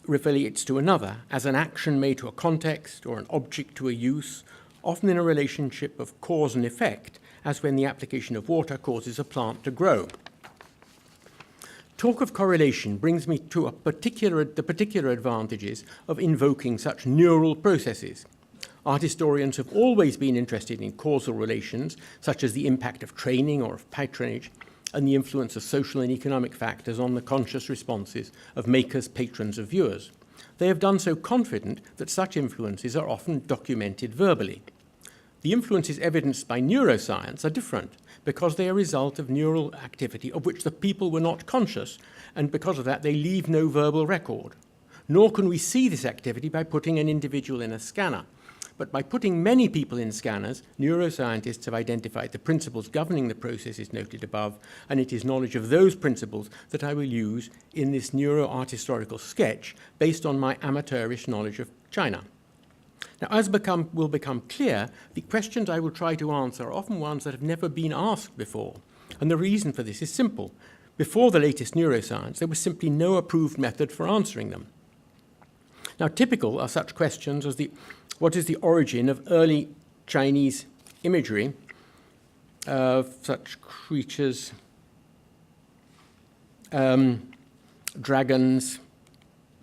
relates to another, as an action made to a context or an object to a use, often in a relationship of cause and effect, as when the application of water causes a plant to grow. Talk of correlation brings me to the particular advantages of invoking such neural processes. Art historians have always been interested in causal relations, such as the impact of training or of patronage, and the influence of social and economic factors on the conscious responses of makers, patrons, of viewers. They have done so confident that such influences are often documented verbally. The influences evidenced by neuroscience are different because they are a result of neural activity of which the people were not conscious, and because of that they leave no verbal record. Nor can we see this activity by putting an individual in a scanner. But by putting many people in scanners, neuroscientists have identified the principles governing the processes noted above, and it is knowledge of those principles that I will use in this neuroart historical sketch based on my amateurish knowledge of China. Now, as will become clear, the questions I will try to answer are often ones that have never been asked before, and the reason for this is simple. Before the latest neuroscience, there was simply no approved method for answering them. Now, typical are such questions as what is the origin of early Chinese imagery of such creatures, dragons,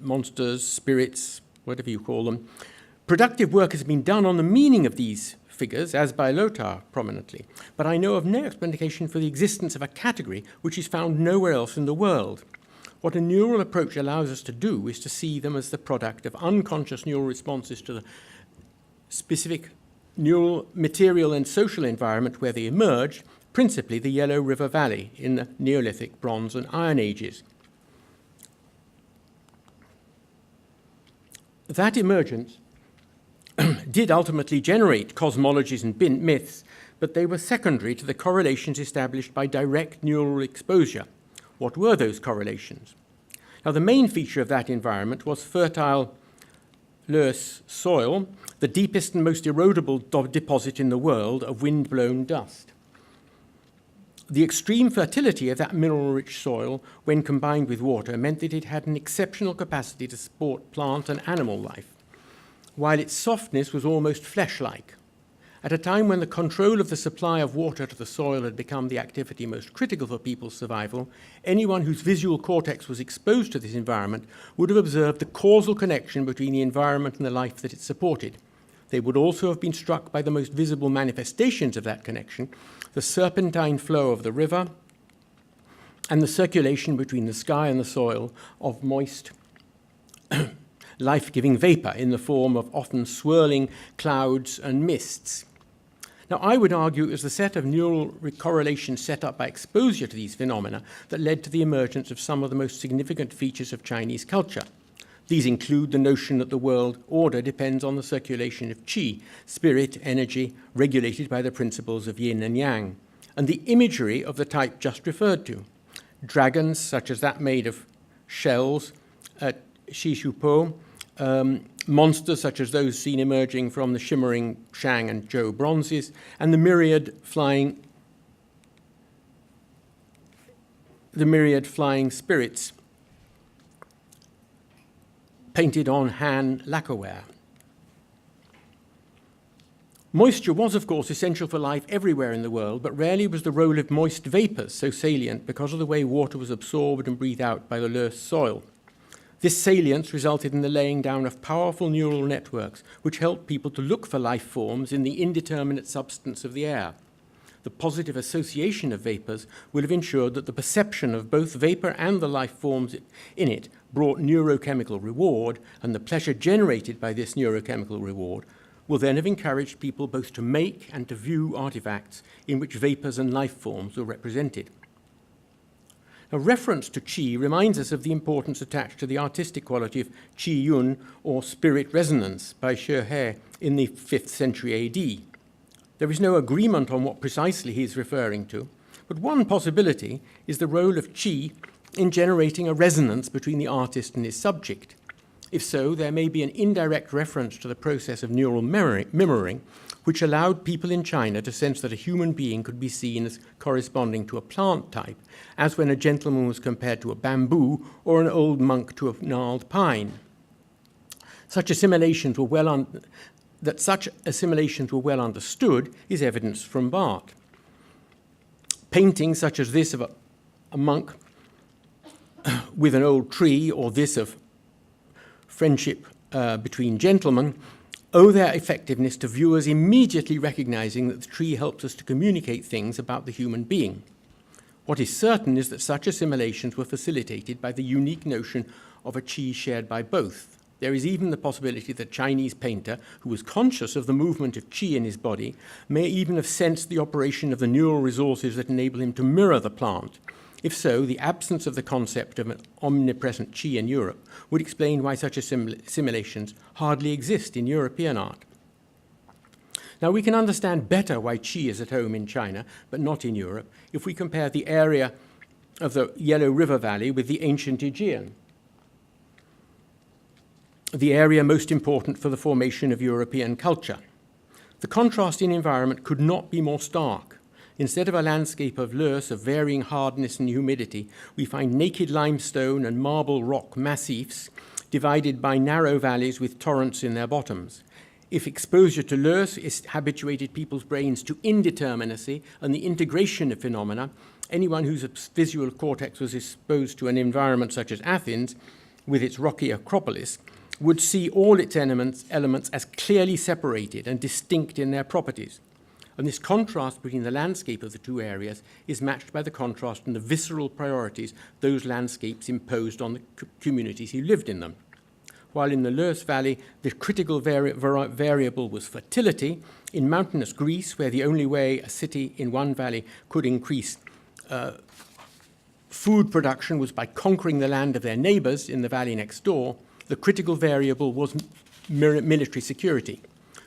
monsters, spirits, whatever you call them. Productive work has been done on the meaning of these figures, as by Lothar prominently, but I know of no explanation for the existence of a category which is found nowhere else in the world. What a neural approach allows us to do is to see them as the product of unconscious neural responses to the specific neural, material, and social environment where they emerged, principally the Yellow River Valley in the Neolithic, Bronze, and Iron Ages. That emergence did ultimately generate cosmologies and myths, but they were secondary to the correlations established by direct neural exposure. What were those correlations? Now, the main feature of that environment was fertile loess soil, the deepest and most erodible deposit in the world of wind-blown dust. The extreme fertility of that mineral-rich soil, when combined with water, meant that it had an exceptional capacity to support plant and animal life, while its softness was almost flesh-like. At a time when the control of the supply of water to the soil had become the activity most critical for people's survival, anyone whose visual cortex was exposed to this environment would have observed the causal connection between the environment and the life that it supported. They would also have been struck by the most visible manifestations of that connection, the serpentine flow of the river and the circulation between the sky and the soil of moist, life-giving vapor in the form of often swirling clouds and mists. Now, I would argue it was the set of neural correlations set up by exposure to these phenomena that led to the emergence of some of the most significant features of Chinese culture. These include the notion that the world order depends on the circulation of qi, spirit, energy, regulated by the principles of yin and yang, and the imagery of the type just referred to. Dragons, such as that made of shells at Shishupo, monsters such as those seen emerging from the shimmering Shang and Zhou bronzes, and the myriad flying spirits painted on Han lacquerware. Moisture was, of course, essential for life everywhere in the world, but rarely was the role of moist vapors so salient because of the way water was absorbed and breathed out by the loess soil. This salience resulted in the laying down of powerful neural networks which helped people to look for life forms in the indeterminate substance of the air. The positive association of vapors will have ensured that the perception of both vapor and the life forms in it brought neurochemical reward, and the pleasure generated by this neurochemical reward will then have encouraged people both to make and to view artifacts in which vapors and life forms were represented. A reference to qi reminds us of the importance attached to the artistic quality of qi yun, or spirit resonance, by Shi He in the 5th century AD. There is no agreement on what precisely he is referring to, but one possibility is the role of qi in generating a resonance between the artist and his subject. If so, there may be an indirect reference to the process of neural mirroring, which allowed people in China to sense that a human being could be seen as corresponding to a plant type, as when a gentleman was compared to a bamboo or an old monk to a gnarled pine. Such assimilations were well understood is evidenced from Barth. Paintings such as this of a monk with an old tree, or this of friendship between gentlemen, owe their effectiveness to viewers immediately recognizing that the tree helps us to communicate things about the human being. What is certain is that such assimilations were facilitated by the unique notion of a qi shared by both. There is even the possibility that a Chinese painter, who was conscious of the movement of qi in his body, may even have sensed the operation of the neural resources that enable him to mirror the plant. If so, the absence of the concept of an omnipresent qi in Europe would explain why such assimilations hardly exist in European art. Now, we can understand better why qi is at home in China, but not in Europe, if we compare the area of the Yellow River Valley with the ancient Aegean, the area most important for the formation of European culture. The contrast in environment could not be more stark. Instead of a landscape of loess of varying hardness and humidity, we find naked limestone and marble rock massifs divided by narrow valleys with torrents in their bottoms. If exposure to loess habituated people's brains to indeterminacy and the integration of phenomena, anyone whose visual cortex was exposed to an environment such as Athens, with its rocky Acropolis, would see all its elements as clearly separated and distinct in their properties. And this contrast between the landscape of the two areas is matched by the contrast in the visceral priorities those landscapes imposed on the communities who lived in them. While in the Loess Valley, the critical variable was fertility, in mountainous Greece, where the only way a city in one valley could increase food production was by conquering the land of their neighbors in the valley next door, the critical variable was military security.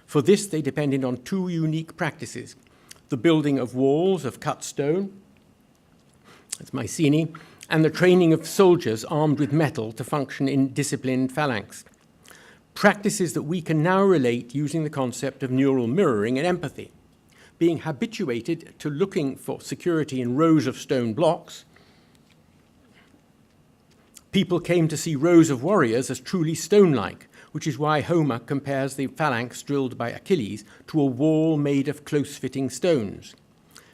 For this, they depended on two unique practices: the building of walls of cut stone, that's Mycenae, and the training of soldiers armed with metal to function in disciplined phalanx. Practices that we can now relate using the concept of neural mirroring and empathy. Being habituated to looking for security in rows of stone blocks, people came to see rows of warriors as truly stone-like, which is why Homer compares the phalanx drilled by Achilles to a wall made of close-fitting stones.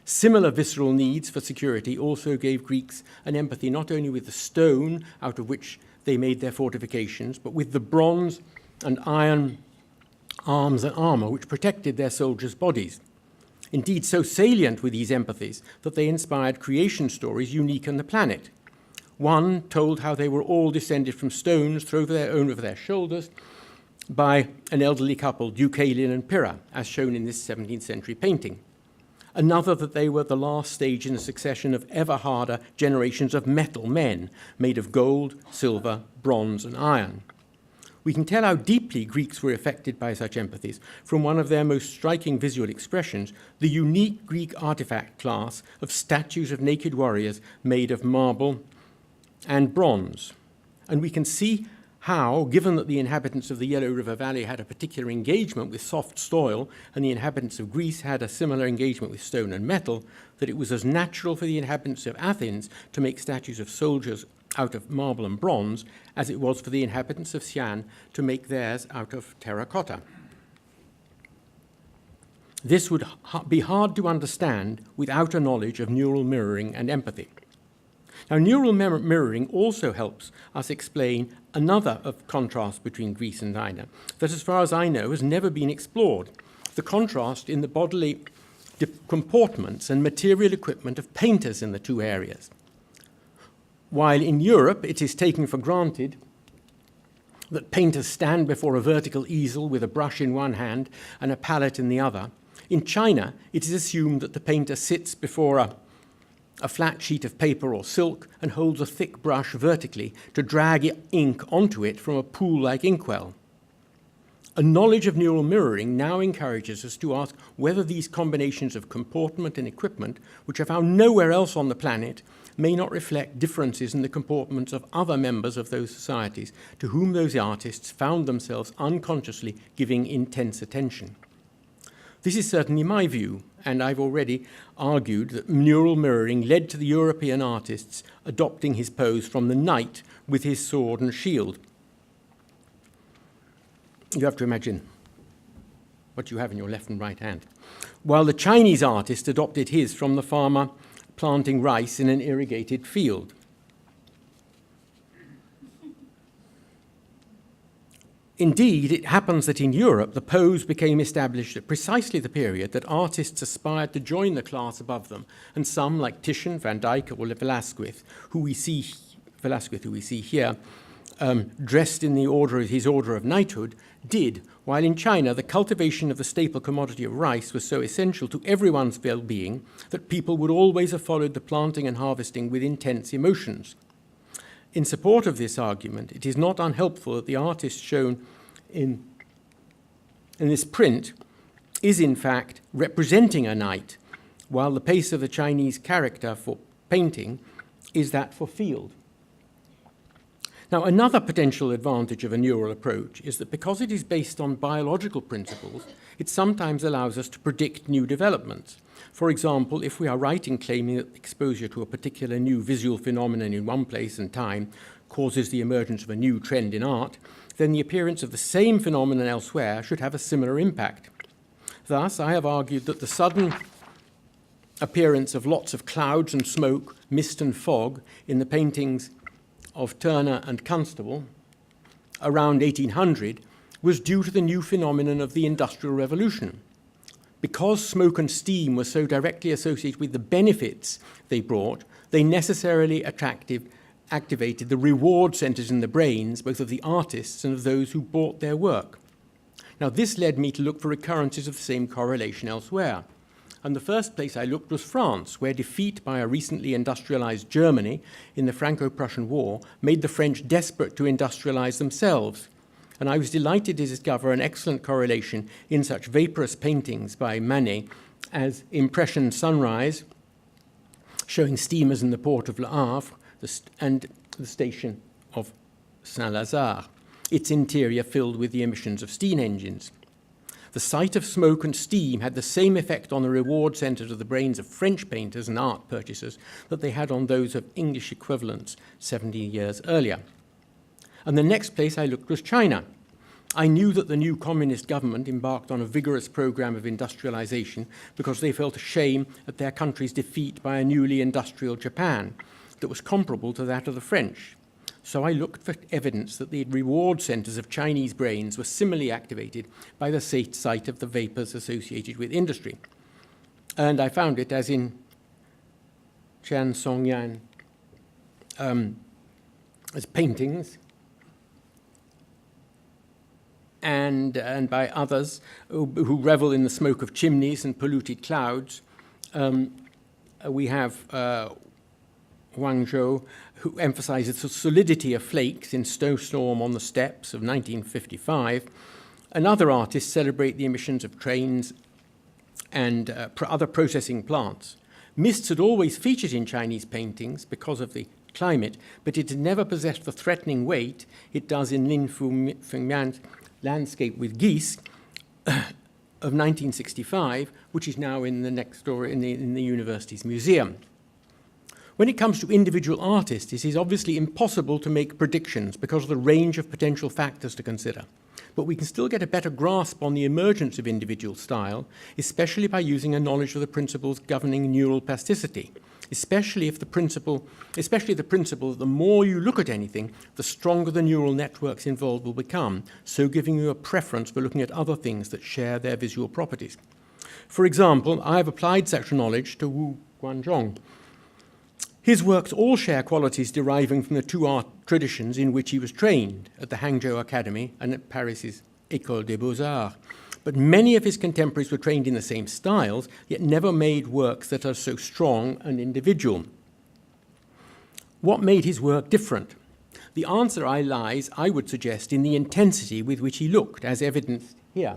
Similar visceral needs for security also gave Greeks an empathy not only with the stone out of which they made their fortifications, but with the bronze and iron arms and armor which protected their soldiers' bodies. Indeed, so salient were these empathies that they inspired creation stories unique on the planet. One told how they were all descended from stones thrown over their shoulders by an elderly couple, Deucalion and Pyrrha, as shown in this 17th century painting. Another that they were the last stage in a succession of ever harder generations of metal men, made of gold, silver, bronze, and iron. We can tell how deeply Greeks were affected by such empathies from one of their most striking visual expressions, the unique Greek artifact class of statues of naked warriors made of marble and bronze. And we can see how, given that the inhabitants of the Yellow River Valley had a particular engagement with soft soil and the inhabitants of Greece had a similar engagement with stone and metal, that it was as natural for the inhabitants of Athens to make statues of soldiers out of marble and bronze as it was for the inhabitants of Xi'an to make theirs out of terracotta. This would be hard to understand without a knowledge of neural mirroring and empathy. Now, neural mirroring also helps us explain another of contrast between Greece and China that, as far as I know, has never been explored, the contrast in the bodily comportments and material equipment of painters in the two areas. While in Europe it is taken for granted that painters stand before a vertical easel with a brush in one hand and a palette in the other, in China it is assumed that the painter sits before a flat sheet of paper or silk and holds a thick brush vertically to drag ink onto it from a pool-like inkwell. A knowledge of neural mirroring now encourages us to ask whether these combinations of comportment and equipment, which are found nowhere else on the planet, may not reflect differences in the comportments of other members of those societies to whom those artists found themselves unconsciously giving intense attention. This is certainly my view, and I've already argued that neural mirroring led to the European artists adopting his pose from the knight with his sword and shield. You have to imagine what you have in your left and right hand. While the Chinese artist adopted his from the farmer planting rice in an irrigated field. Indeed, it happens that in Europe, the pose became established at precisely the period that artists aspired to join the class above them, and some, like Titian, Van Dyck, or Velázquez, who we see here, dressed in his order of knighthood, did, while in China the cultivation of the staple commodity of rice was so essential to everyone's well-being that people would always have followed the planting and harvesting with intense emotions. In support of this argument, it is not unhelpful that the artist shown in this print is in fact representing a knight, while the pace of the Chinese character for painting is that for field. Now, another potential advantage of a neural approach is that because it is based on biological principles, it sometimes allows us to predict new developments. For example, if we are right in claiming that exposure to a particular new visual phenomenon in one place and time causes the emergence of a new trend in art, then the appearance of the same phenomenon elsewhere should have a similar impact. Thus, I have argued that the sudden appearance of lots of clouds and smoke, mist and fog in the paintings of Turner and Constable around 1800 was due to the new phenomenon of the Industrial Revolution. Because smoke and steam were so directly associated with the benefits they brought, they necessarily activated the reward centers in the brains, both of the artists and of those who bought their work. Now, this led me to look for recurrences of the same correlation elsewhere. And the first place I looked was France, where defeat by a recently industrialized Germany in the Franco-Prussian War made the French desperate to industrialize themselves. And I was delighted to discover an excellent correlation in such vaporous paintings by Manet as Impression Sunrise, showing steamers in the port of Le Havre, and the station of Saint-Lazare, its interior filled with the emissions of steam engines. The sight of smoke and steam had the same effect on the reward centres of the brains of French painters and art purchasers that they had on those of English equivalents 70 years earlier. And the next place I looked was China. I knew that the new communist government embarked on a vigorous program of industrialization because they felt ashamed at their country's defeat by a newly industrial Japan that was comparable to that of the French. So I looked for evidence that the reward centers of Chinese brains were similarly activated by the sight of the vapors associated with industry. And I found it, as in Chan Song-yan, as paintings, and by others who revel in the smoke of chimneys and polluted clouds. We have Wang Chao, who emphasizes the solidity of flakes in Snowstorm on the Steppes of 1955, and other artists celebrate the emissions of trains and other processing plants. Mists had always featured in Chinese paintings because of the climate, but it had never possessed the threatening weight it does in Lin Fengmian's landscape with geese of 1965, which is now in the next door in the university's museum. When it comes to individual artists, it is obviously impossible to make predictions because of the range of potential factors to consider. But we can still get a better grasp on the emergence of individual style, especially by using a knowledge of the principles governing neural plasticity, especially the principle that the more you look at anything, the stronger the neural networks involved will become, so giving you a preference for looking at other things that share their visual properties. For example, I have applied such knowledge to Wu Guanzhong. His works all share qualities deriving from the two art traditions in which he was trained, at the Hangzhou Academy and at Paris's École des Beaux-Arts. But many of his contemporaries were trained in the same styles, yet never made works that are so strong and individual. What made his work different? The answer lies, I would suggest, in the intensity with which he looked, as evidenced here.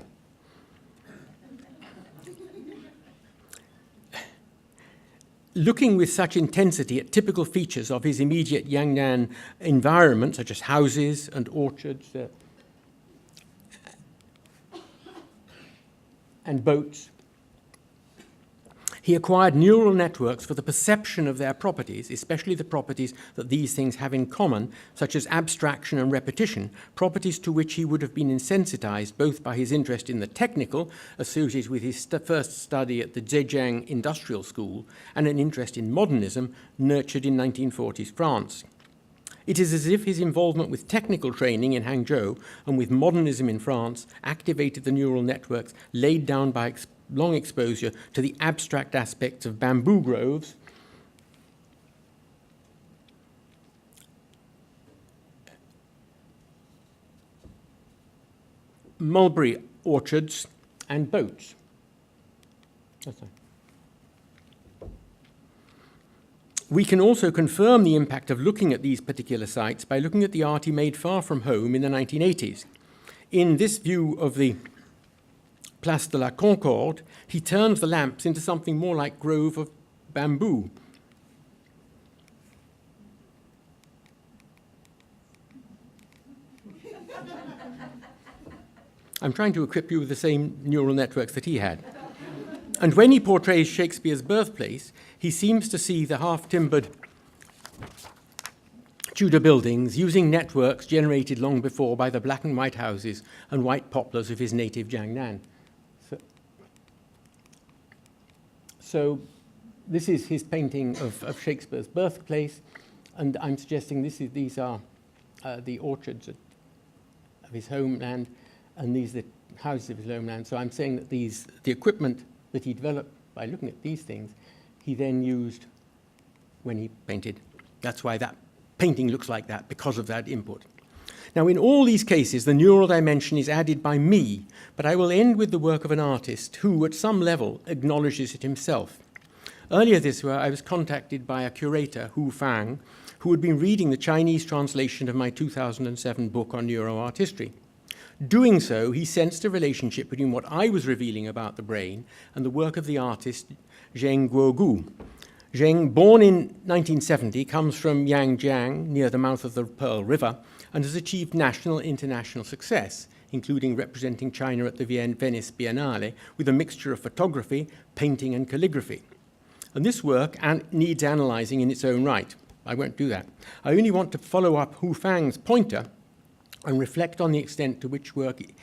Looking with such intensity at typical features of his immediate Yangnan environment, such as houses and orchards and boats, he acquired neural networks for the perception of their properties, especially the properties that these things have in common, such as abstraction and repetition, properties to which he would have been insensitized both by his interest in the technical, associated with his first study at the Zhejiang Industrial School, and an interest in modernism, nurtured in 1940s France. It is as if his involvement with technical training in Hangzhou and with modernism in France activated the neural networks laid down by long exposure to the abstract aspects of bamboo groves, mulberry orchards, and boats. We can also confirm the impact of looking at these particular sites by looking at the art he made far from home in the 1980s. In this view of the Place de la Concorde, he turns the lamps into something more like grove of bamboo. I'm trying to equip you with the same neural networks that he had. And when he portrays Shakespeare's birthplace, he seems to see the half-timbered Tudor buildings using networks generated long before by the black and white houses and white poplars of his native Jiangnan. So this is his painting of Shakespeare's birthplace, and I'm suggesting these are the orchards of his homeland, and these are the houses of his homeland. So I'm saying that the equipment that he developed by looking at these things, he then used when he painted. That's why that painting looks like that, because of that input. Now, in all these cases, the neural dimension is added by me, but I will end with the work of an artist who, at some level, acknowledges it himself. Earlier this year, I was contacted by a curator, Hu Fang, who had been reading the Chinese translation of my 2007 book on neuroart history. Doing so, he sensed a relationship between what I was revealing about the brain and the work of the artist Zheng Guogu. Zheng, born in 1970, comes from Yangjiang, near the mouth of the Pearl River, and has achieved national and international success, including representing China at the Venice Biennale with a mixture of photography, painting, and calligraphy. And this work needs analysing in its own right. I won't do that. I only want to follow up Hu Fang's pointer and reflect on the extent to which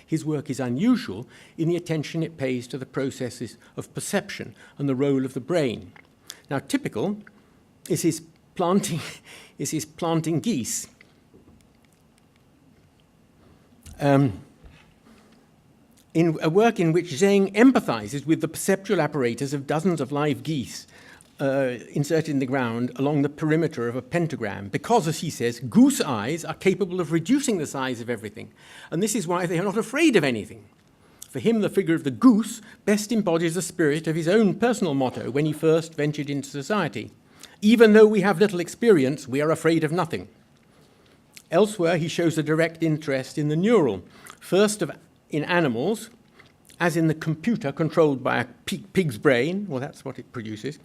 his work is unusual in the attention it pays to the processes of perception and the role of the brain. Now, typical is his planting geese. In a work in which Zheng empathizes with the perceptual apparatus of dozens of live geese inserted in the ground along the perimeter of a pentagram, because, as he says, goose eyes are capable of reducing the size of everything, and this is why they are not afraid of anything. For him, the figure of the goose best embodies the spirit of his own personal motto when he first ventured into society. Even though we have little experience, we are afraid of nothing. Elsewhere, he shows a direct interest in the neural, first in animals, as in the computer controlled by a pig's brain, well, that's what it produces,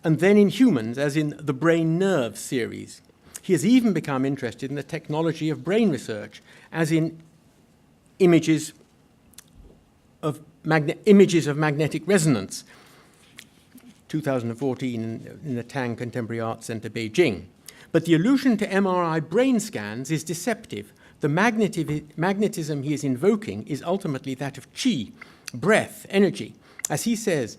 and then in humans, as in the brain nerve series. He has even become interested in the technology of brain research, as in images of magnetic resonance, 2014 in the Tang Contemporary Arts Center, Beijing. But the allusion to MRI brain scans is deceptive. The magnetism he is invoking is ultimately that of qi, breath, energy. As he says,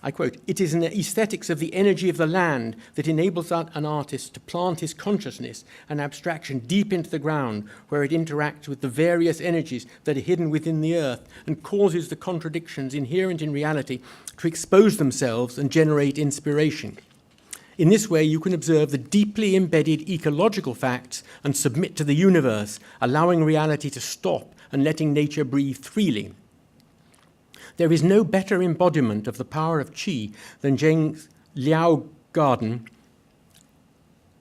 I quote, "It is an aesthetics of the energy of the land that enables an artist to plant his consciousness and abstraction deep into the ground, where it interacts with the various energies that are hidden within the earth and causes the contradictions inherent in reality to expose themselves and generate inspiration. In this way, you can observe the deeply embedded ecological facts and submit to the universe, allowing reality to stop and letting nature breathe freely. There is no better embodiment of the power of qi than Zheng's Liao Garden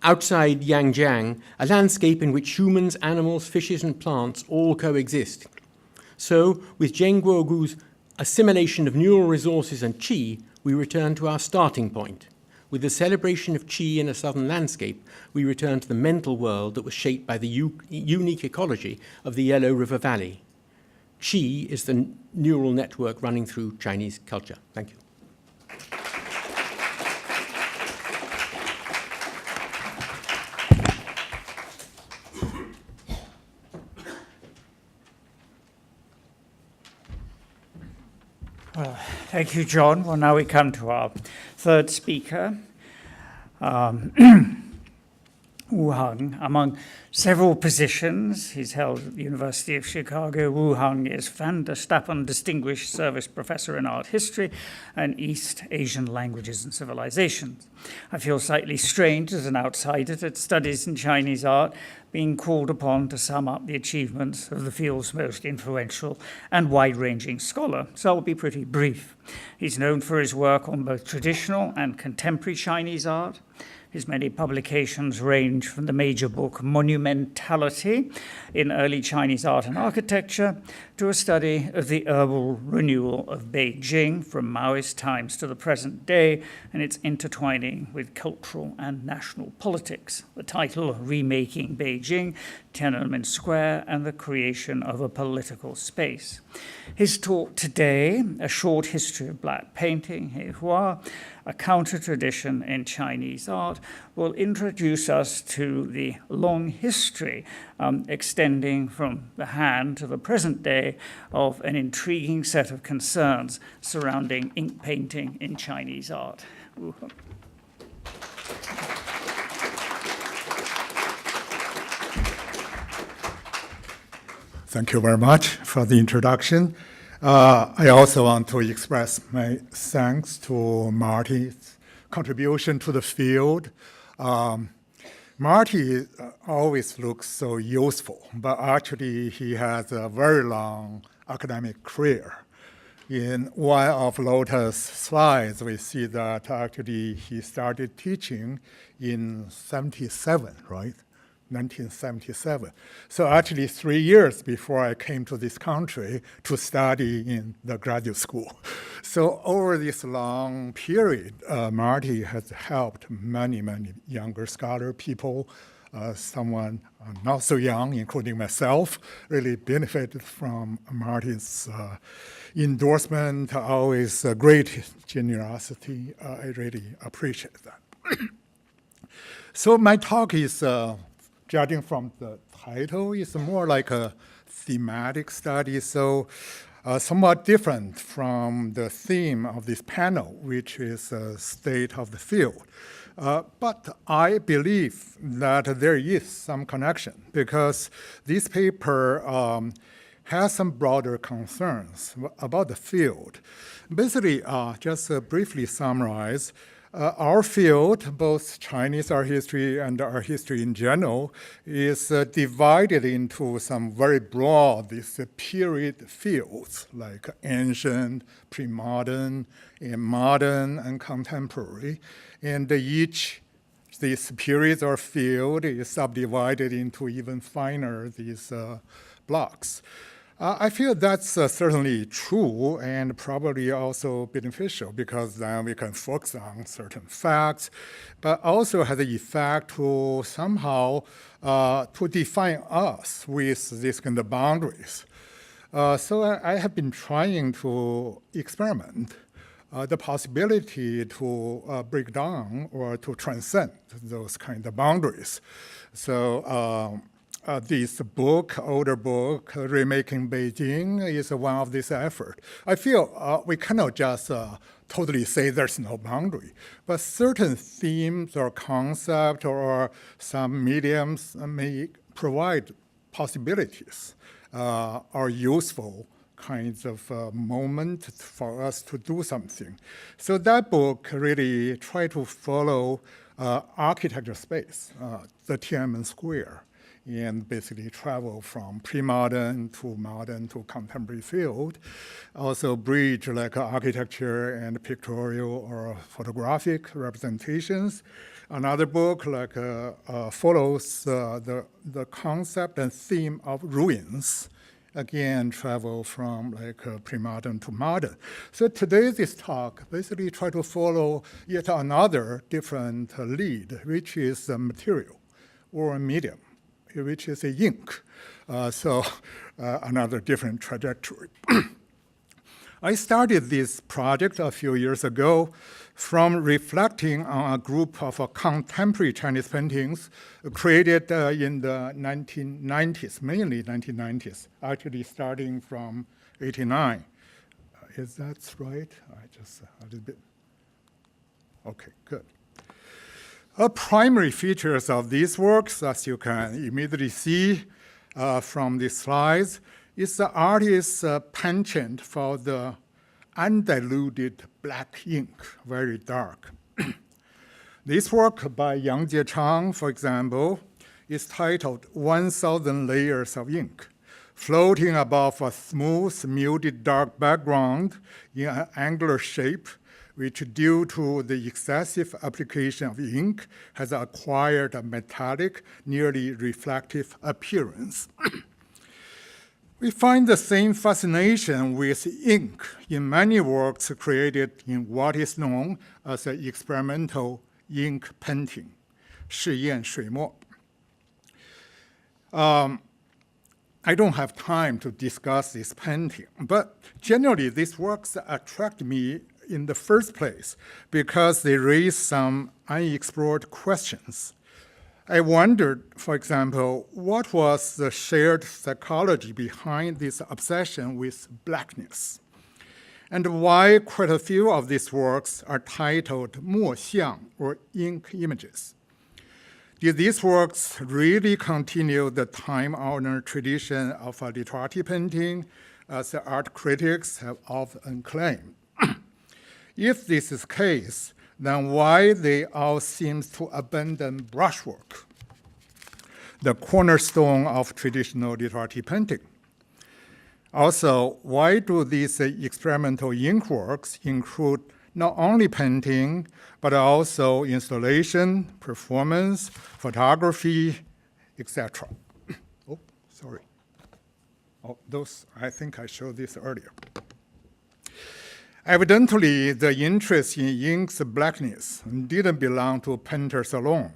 outside Yangjiang, a landscape in which humans, animals, fishes, and plants all coexist. So, with Zheng Guogu's assimilation of neural resources and qi, we return to our starting point. With the celebration of qi in a southern landscape, we return to the mental world that was shaped by the unique ecology of the Yellow River Valley. Qi is the neural network running through Chinese culture. Thank you. Well, thank you, John. Well, now we come to our third speaker, Wu Heng. Among several positions he's held at the University of Chicago, Wu Heng is Van der Stappen Distinguished Service Professor in Art History and East Asian Languages and Civilizations. I feel slightly strange as an outsider that studies in Chinese art being called upon to sum up the achievements of the field's most influential and wide-ranging scholar, so I'll be pretty brief. He's known for his work on both traditional and contemporary Chinese art. His many publications range from the major book Monumentality in Early Chinese Art and Architecture to a study of the herbal renewal of Beijing from Maoist times to the present day and its intertwining with cultural and national politics. The title, Remaking Beijing, Tiananmen Square, and the Creation of a Political Space. His talk today, A Short History of Black Painting, He Hua, a counter-tradition in Chinese art, will introduce us to the long history extending from the Han to the present day of an intriguing set of concerns surrounding ink painting in Chinese art. Thank you very much for the introduction. I also want to express my thanks to Marty's contribution to the field. Marty always looks so useful, but actually he has a very long academic career. In one of Lotta's slides, we see that actually he started teaching in 77, right? 1977. So actually 3 years before I came to this country to study in the graduate school. So over this long period, Marty has helped many, many younger scholar people, someone not so young, including myself, really benefited from Marty's endorsement, always great generosity. I really appreciate that. So my talk is, judging from the title, is more like a thematic study, so somewhat different from the theme of this panel, which is state of the field. But I believe that there is some connection because this paper has some broader concerns about the field. Basically, just briefly summarize, our field, both Chinese art history and art history in general, is divided into some very broad period fields like ancient, pre-modern, and modern, and contemporary. And each these periods or field is subdivided into even finer these blocks. I feel that's certainly true and probably also beneficial because then we can focus on certain facts, but also has an effect to somehow to define us with these kind of boundaries. So I have been trying to experiment the possibility to break down or to transcend those kind of boundaries. So this book, older book, Remaking Beijing, is one of this effort. I feel we cannot just totally say there's no boundary, but certain themes or concepts or some mediums may provide possibilities or useful kinds of moment for us to do something. So that book really tried to follow architecture space, the Tiananmen Square, and basically travel from pre-modern to modern to contemporary field. Also bridge like architecture and pictorial or photographic representations. Another book like follows the concept and theme of ruins. Again, travel from like pre-modern to modern. So today this talk basically try to follow yet another different lead, which is a material or a medium, which is a ink. So another different trajectory. I started this project a few years ago from reflecting on a group of contemporary Chinese paintings created in the 1990s, mainly 1990s, actually starting from 89. Is that right? I just a little bit. Okay, good. Primary features of these works, as you can immediately see from these slides, is the artist's penchant for the undiluted black ink, very dark. This work by Yang Jiechang, for example, is titled 1,000 Layers of Ink, floating above a smooth, muted dark background in an angular shape, which due to the excessive application of ink has acquired a metallic, nearly reflective appearance. We find the same fascination with ink in many works created in what is known as an experimental ink painting, 试验水墨. I don't have time to discuss this painting, but generally these works attract me in the first place because they raise some unexplored questions. I wondered, for example, what was the shared psychology behind this obsession with blackness, and why quite a few of these works are titled 墨像 or ink images. Did these works really continue the time-honored tradition of literati painting, as the art critics have often claimed? If this is the case, then why they all seem to abandon brushwork, the cornerstone of traditional literati painting? Also, why do these experimental ink works include not only painting, but also installation, performance, photography, etc. Oh, sorry. Oh, I think I showed this earlier. Evidently, the interest in ink's blackness didn't belong to painters alone,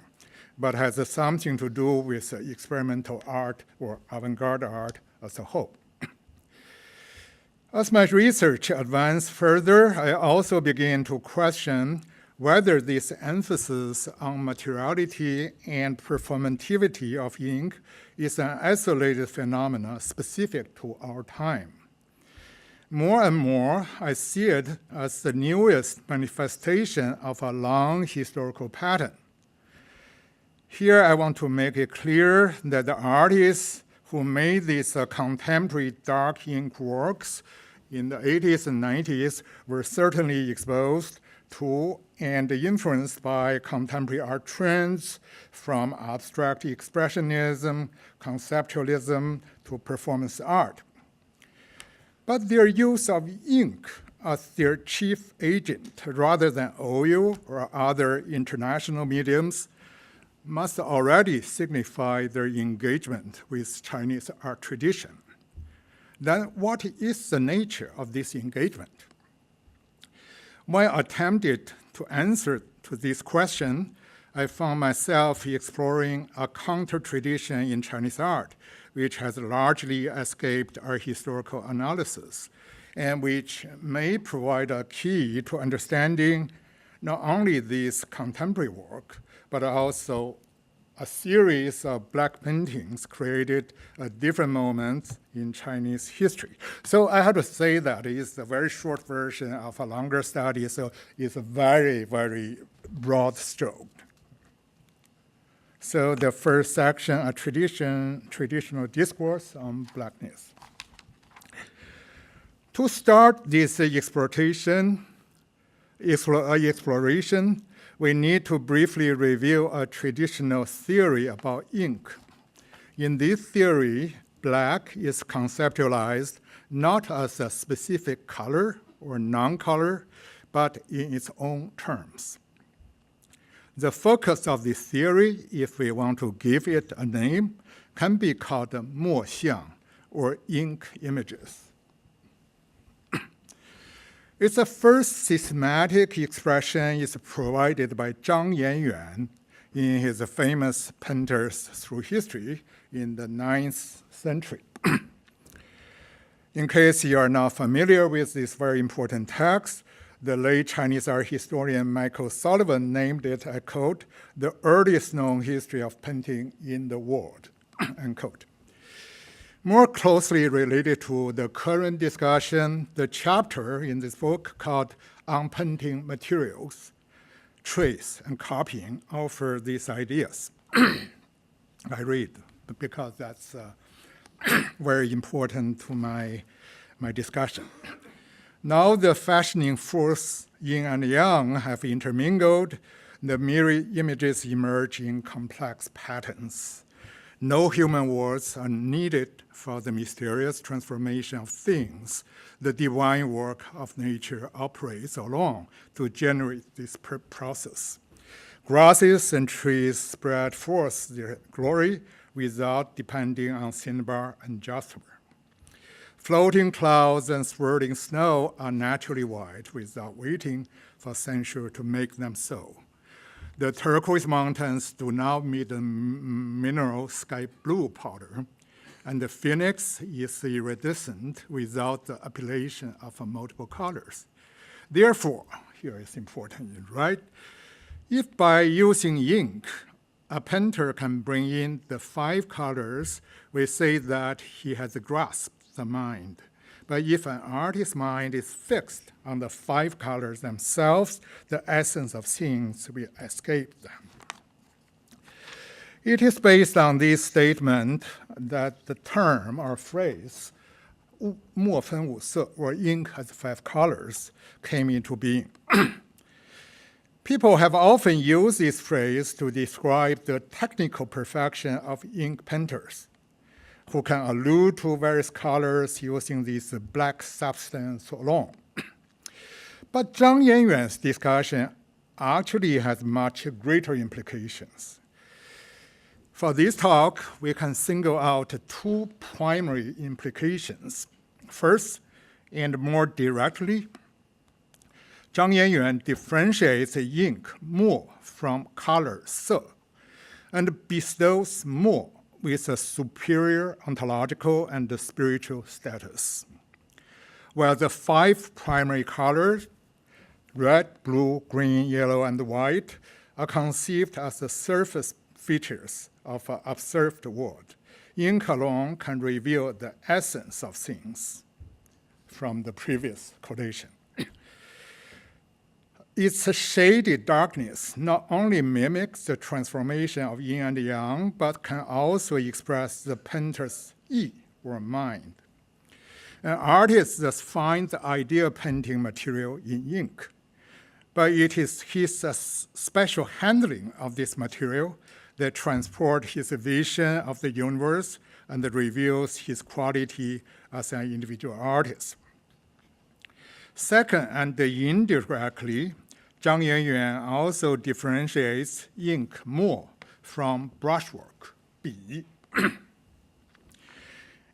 but has something to do with experimental art or avant-garde art as a whole. As my research advanced further, I also began to question whether this emphasis on materiality and performativity of ink is an isolated phenomenon specific to our time. More and more, I see it as the newest manifestation of a long historical pattern. Here, I want to make it clear that the artists who made these contemporary dark ink works in the 80s and 90s were certainly exposed to and influenced by contemporary art trends from abstract expressionism, conceptualism, to performance art. But their use of ink as their chief agent rather than oil or other international mediums must already signify their engagement with Chinese art tradition. Then what is the nature of this engagement? When I attempted to answer to this question, I found myself exploring a counter-tradition in Chinese art, which has largely escaped our historical analysis, and which may provide a key to understanding not only this contemporary work, but also a series of black paintings created at different moments in Chinese history. So I have to say that it's a very short version of a longer study, so it's a very, very broad stroke. So the first section, a traditional discourse on blackness. To start this exploration, we need to briefly review a traditional theory about ink. In this theory, black is conceptualized not as a specific color or non-color, but in its own terms. The focus of this theory, if we want to give it a name, can be called 墨像, or ink images. Its first systematic expression is provided by Zhang Yangyuan in his famous Painters Through History in the 9th century. In case you are not familiar with this very important text, the late Chinese art historian Michael Sullivan named it, I quote, the earliest known history of painting in the world, unquote. More closely related to the current discussion, the chapter in this book called On Painting Materials, Trace and Copying offer these ideas. I read because that's very important to my discussion. Now the fashioning force yin and yang have intermingled. The mirror images emerge in complex patterns. No human words are needed for the mysterious transformation of things. The divine work of nature operates alone to generate this process. Grasses and trees spread forth their glory without depending on cinnabar and jasper. Floating clouds and swirling snow are naturally white without waiting for censure to make them so. The turquoise mountains do not meet the mineral sky blue powder, and the phoenix is iridescent without the appellation of multiple colors. Therefore, here is important, right? If by using ink, a painter can bring in the 5 colors, we say that he has grasped the mind. But if an artist's mind is fixed on the 5 colors themselves, the essence of things will escape them. It is based on this statement that the term or phrase 墨分5色, or ink has 5 colors, came into being. People have often used this phrase to describe the technical perfection of ink painters, who can allude to various colors using this black substance alone. But Zhang Yangyuan's discussion actually has much greater implications. For this talk, we can single out two primary implications. First, and more directly, Zhang Yuanyuan differentiates ink more from color 色 and bestows more with a superior ontological and spiritual status. While the 5 primary colors, red, blue, green, yellow, and white, are conceived as the surface features of an observed world, ink alone can reveal the essence of things from the previous quotation. Its shaded darkness not only mimics the transformation of yin and yang, but can also express the painter's yi, or mind. An artist thus finds the ideal painting material in ink, but it is his special handling of this material that transports his vision of the universe and reveals his quality as an individual artist. Second, and indirectly, Zhang Yuanyuan also differentiates ink more from brushwork, 笔,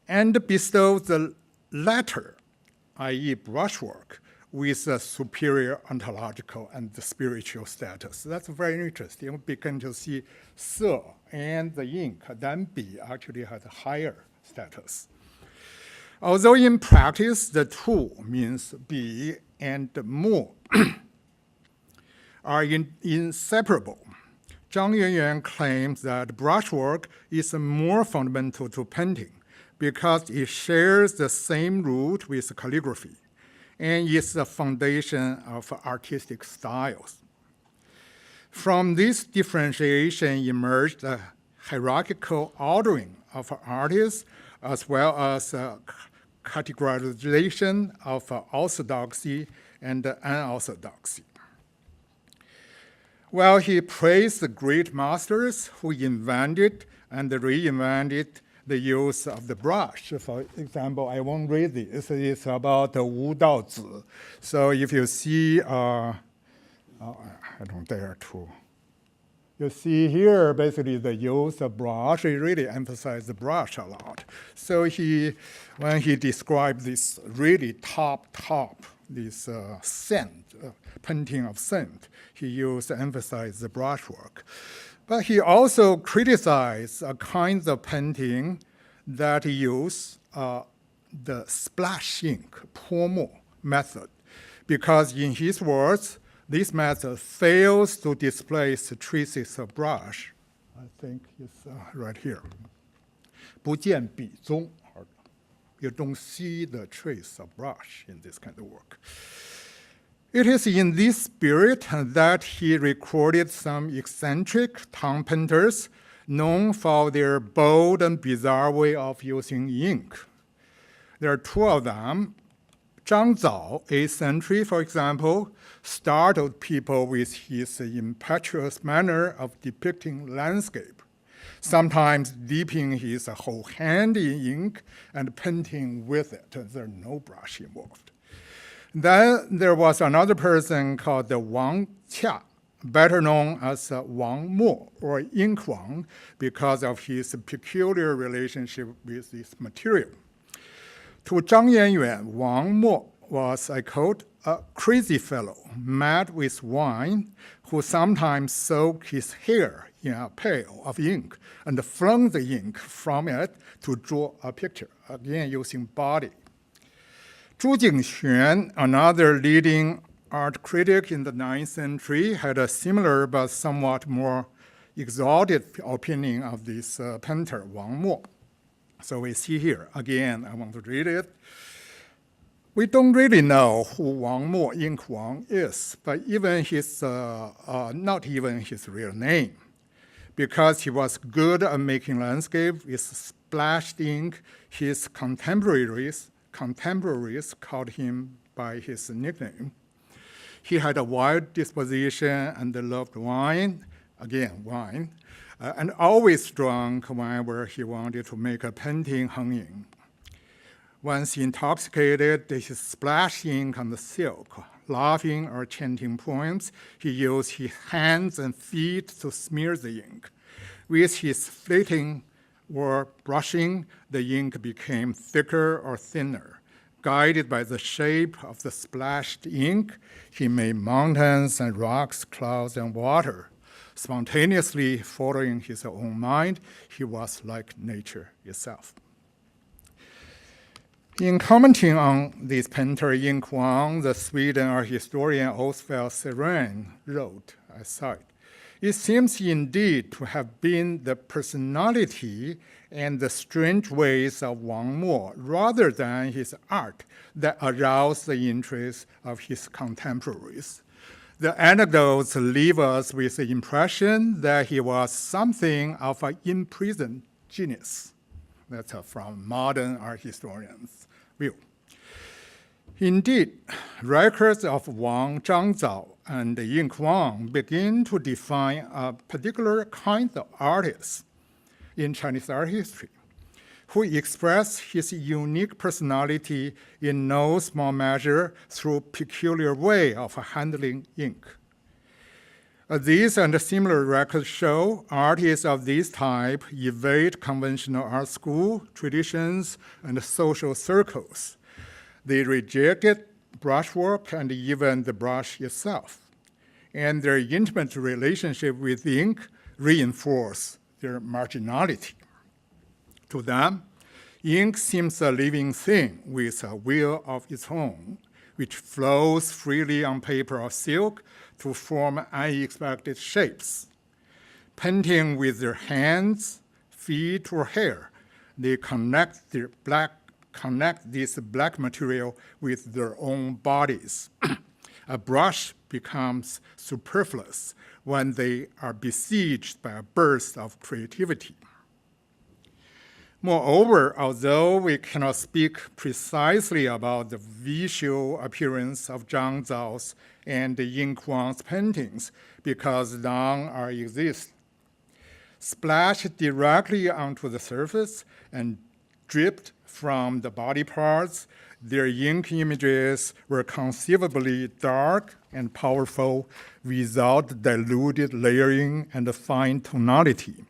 and bestows the latter, i.e. brushwork, with a superior ontological and spiritual status. That's very interesting. We begin to see 色 and the ink, then 笔 actually has a higher status. Although in practice, the two means 笔 and more are inseparable. Zhang Yuanyuan claims that brushwork is more fundamental to painting because it shares the same root with calligraphy and is the foundation of artistic styles. From this differentiation emerged a hierarchical ordering of artists as well as a categorization of orthodoxy and unorthodoxy. While he praised the great masters who invented and reinvented the use of the brush. For example, I won't read this. It's about Wu Daozi. So if you see, I don't dare to. You see here, basically, the use of brush. He really emphasized the brush a lot. So when he described this really top, this scent, painting of scent, he used to emphasize the brushwork. But he also criticized kinds of painting that use the splash ink, 泼墨 method, because in his words, this method fails to displace traces of brush. I think it's right here. 不见笔踪, you don't see the trace of brush in this kind of work. It is in this spirit that he recorded some eccentric town painters known for their bold and bizarre way of using ink. There are 2 of them. Zhang Zao, 8th century, for example, startled people with his impetuous manner of depicting landscape, sometimes dipping his whole hand in ink and painting with it. There's no brush involved. Then there was another person called Wang Chao, better known as Wang Mo, or Ink Wang, because of his peculiar relationship with this material. To Zhang Yuanyuan, Wang Mo was, I quote, a crazy fellow, mad with wine, who sometimes soaked his hair in a pail of ink and flung the ink from it to draw a picture, again using body. Zhu Jingxuan, another leading art critic in the 9th century, had a similar but somewhat more exalted opinion of this painter, Wang Mo. So we see here, again, I want to read it. We don't really know who Wang Mo, Ink Wang, is, but even his, not even his real name, because he was good at making landscape with splashed ink. His contemporaries called him by his nickname. He had a wild disposition and loved wine, again, wine, and always drank whenever he wanted to make a painting hanging. Once intoxicated, he splashed ink on the silk. Laughing or chanting poems, he used his hands and feet to smear the ink. With his fleeting or brushing, the ink became thicker or thinner. Guided by the shape of the splashed ink, he made mountains and rocks, clouds and water. Spontaneously following his own mind, he was like nature itself. In commenting on this painter, Yin Wang, the Sweden art historian Oswald Serene wrote, I cite, "It seems indeed to have been the personality and the strange ways of Wang Mo, rather than his art, that aroused the interest of his contemporaries. The anecdotes leave us with the impression that he was something of an imprisoned genius." That's from modern art historians' view. Indeed, records of Wang Zhangzao and Yin Wang begin to define a particular kind of artist in Chinese art history, who expressed his unique personality in no small measure through peculiar way of handling ink. These and similar records show artists of this type evade conventional art school traditions and social circles. They rejected brushwork and even the brush itself, and their intimate relationship with ink reinforced their marginality. To them, ink seems a living thing with a will of its own, which flows freely on paper or silk to form unexpected shapes. Painting with their hands, feet, or hair, they connect this black material with their own bodies. A brush becomes superfluous when they are besieged by a burst of creativity. Moreover, although we cannot speak precisely about the visual appearance of Zhang Zhao's and Yin Wang's paintings, because none are exist, splashed directly onto the surface and dripped from the body parts, their ink images were conceivably dark and powerful without diluted layering and fine tonality.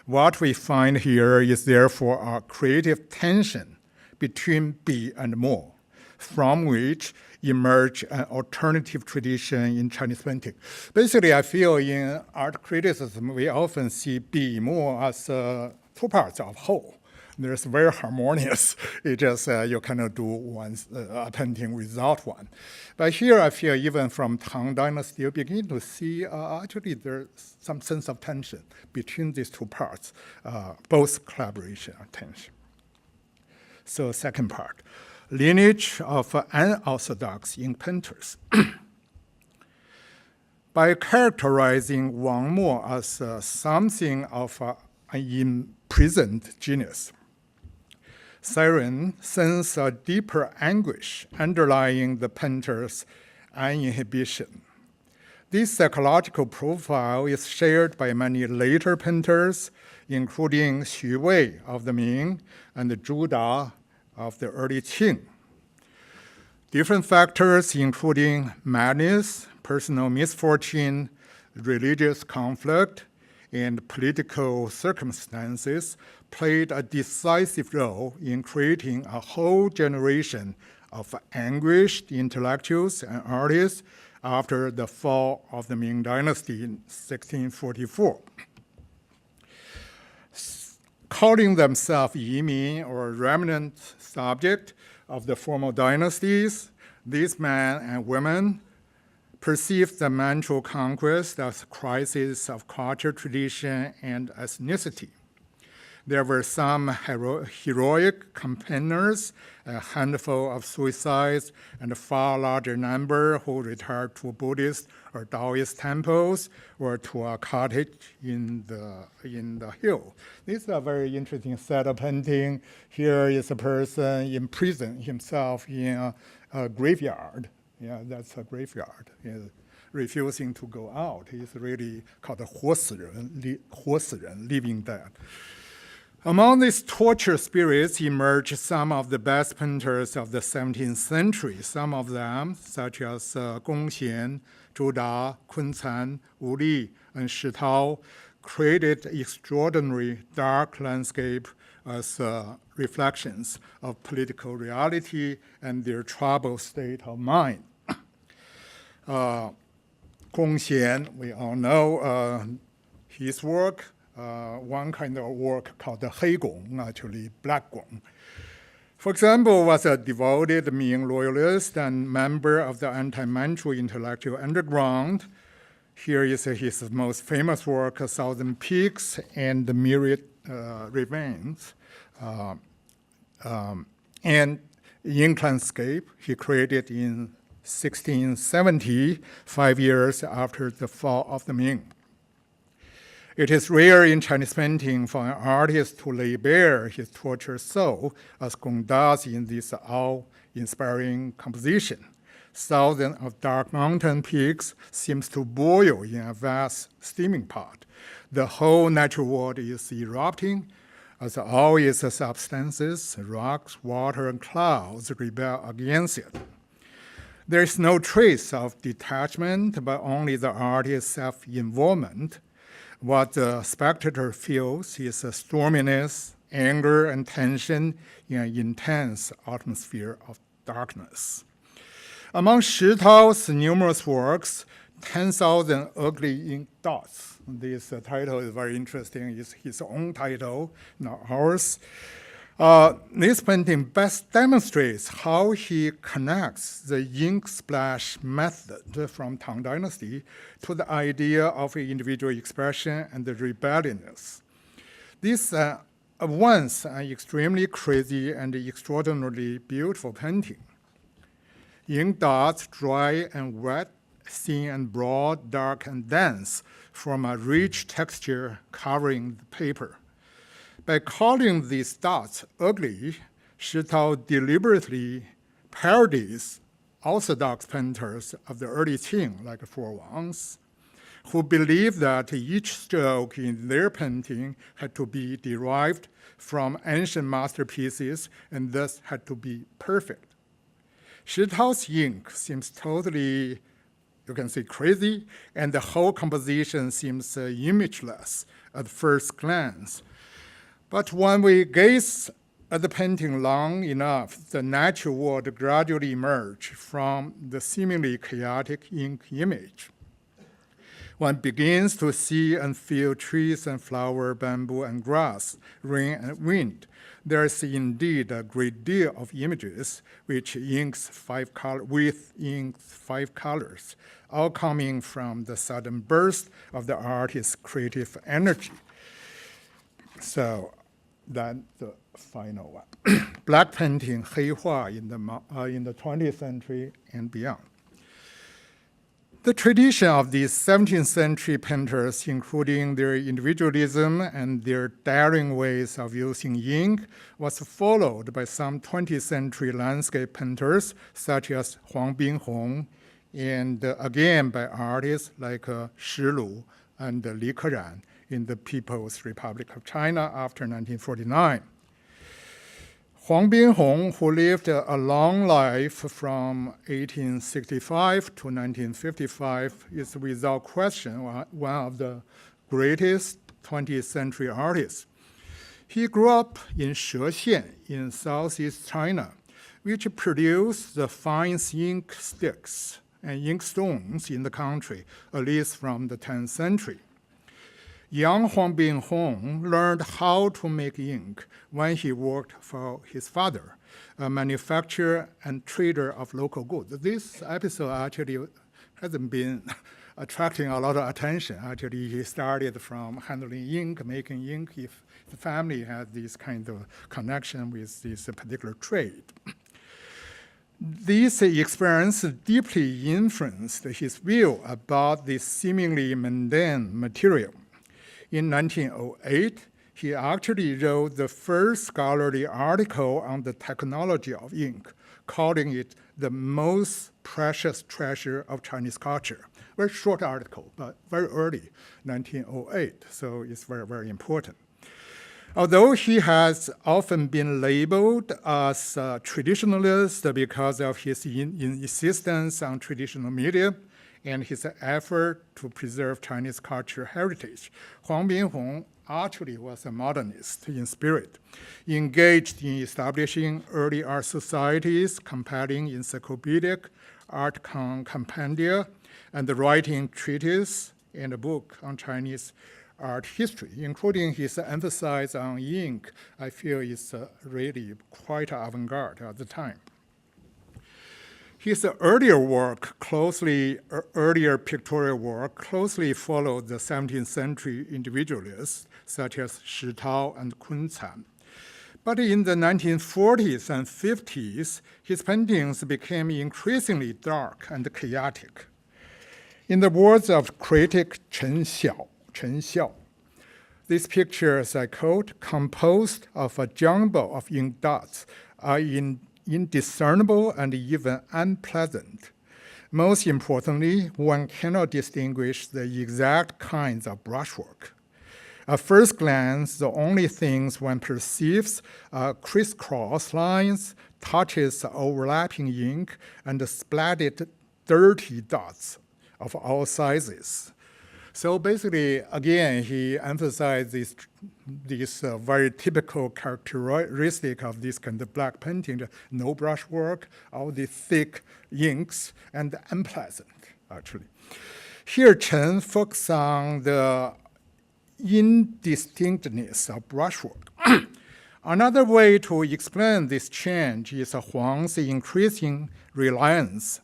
What we find here is therefore a creative tension between Bi and Mo, from which emerged an alternative tradition in Chinese painting. Basically, I feel in art criticism, we often see Bi Mo as two parts of whole. There's very harmonious. It just you cannot do one a painting without one. But here I feel even from Tang Dynasty, you begin to see actually there's some sense of tension between these two parts, both collaboration and tension. So second part, lineage of unorthodox ink painters. By characterizing Wang Mo as something of an imprisoned genius, Siren sensed a deeper anguish underlying the painter's uninhibition. This psychological profile is shared by many later painters, including Xu Wei of the Ming and Zhu Da of the early Qing. Different factors, including madness, personal misfortune, religious conflict, and political circumstances, played a decisive role in creating a whole generation of anguished intellectuals and artists after the fall of the Ming Dynasty in 1644. Calling themselves Yimin, or remnant subject of the former dynasties, these men and women perceived the Manchu conquest as a crisis of culture, tradition, and ethnicity. There were some heroic campaigners, a handful of suicides, and a far larger number who retired to Buddhist or Taoist temples or to a cottage in the hill. This is a very interesting set of painting. Here is a person imprisoned himself in a graveyard. Yeah, that's a graveyard. He's refusing to go out. He's really called a 活死人, living dead. Among these torture spirits emerged some of the best painters of the 17th century. Some of them, such as Gong Xian, Zhu Da, Kun Can, Wu Li, and Shi Tao, created extraordinary dark landscape as reflections of political reality and their troubled state of mind. Gong Xian, we all know his work, one kind of work called the Hei Gong, actually Black Gong. For example, was a devoted Ming loyalist and member of the anti-Manchu intellectual underground. Here is his most famous work, A Thousand Peaks and the Myriad Ravines. And Ink landscape he created in 1670, 5 years after the fall of the Ming. It is rare in Chinese painting for an artist to lay bare his tortured soul, as Gong does in this awe-inspiring composition. Thousands of dark mountain peaks seems to boil in a vast steaming pot. The whole natural world is erupting, as all its substances, rocks, water, and clouds rebel against it. There is no trace of detachment, but only the artist's self-involvement. What the spectator feels is a storminess, anger, and tension in an intense atmosphere of darkness. Among Shi Tao's numerous works, 10,000 Ugly Ink Dots. This title is very interesting. It's his own title, not ours. This painting best demonstrates how he connects the ink splash method from Tang Dynasty to the idea of individual expression and the rebelliousness. This once an extremely crazy and extraordinarily beautiful painting. Ink dots, dry and wet, thin and broad, dark and dense, form a rich texture covering the paper. By calling these dots ugly, Shi Tao deliberately parodies orthodox painters of the early Qing, like Fu Wangs, who believed that each stroke in their painting had to be derived from ancient masterpieces and thus had to be perfect. Shi Tao's ink seems totally, you can say, crazy, and the whole composition seems imageless at first glance. But when we gaze at the painting long enough, the natural world gradually emerges from the seemingly chaotic ink image. One begins to see and feel trees and flowers, bamboo and grass, rain and wind. There is indeed a great deal of images with inks 5 colors, all coming from the sudden burst of the artist's creative energy. So that's the final one. Black painting, Hei Hua, in the 20th century and beyond. The tradition of these 17th century painters, including their individualism and their daring ways of using ink, was followed by some 20th century landscape painters, such as Huang Binhong, and again by artists like Shi Lu and Li Keran in the People's Republic of China after 1949. Huang Binhong, who lived a long life from 1865 to 1955, is without question one of the greatest 20th century artists. He grew up in Shexian in southeast China, which produced the finest ink sticks and ink stones in the country, at least from the 10th century. Young Huang Binhong learned how to make ink when he worked for his father, a manufacturer and trader of local goods. This episode actually hasn't been attracting a lot of attention. Actually, he started from handling ink, making ink, if the family had this kind of connection with this particular trade. This experience deeply influenced his view about this seemingly mundane material. In 1908, he actually wrote the first scholarly article on the technology of ink, calling it the most precious treasure of Chinese culture. Very short article, but very early, 1908, so it's very, very important. Although he has often been labeled as a traditionalist because of his insistence on traditional media and his effort to preserve Chinese cultural heritage. Huang Binhong actually was a modernist in spirit, engaged in establishing early art societies, compiling encyclopedic art compendia, and writing treatises and a book on Chinese art history, including his emphasis on ink. I feel is really quite avant-garde at the time. His earlier pictorial work closely followed the 17th century individualists such as Shi Tao and Kun Can. But in the 1940s and 50s, his paintings became increasingly dark and chaotic. In the words of critic Chen Xiao, these pictures, I quote, composed of a jumble of ink dots, are indiscernible and even unpleasant. Most importantly, one cannot distinguish the exact kinds of brushwork. At first glance, the only things one perceives are crisscross lines, touches of overlapping ink, and splattered dirty dots of all sizes. So basically, again, he emphasized this very typical characteristic of this kind of black painting, no brushwork, all the thick inks, and unpleasant, actually. Here, Chen focused on the indistinctness of brushwork. Another way to explain this change is Huang's increasing reliance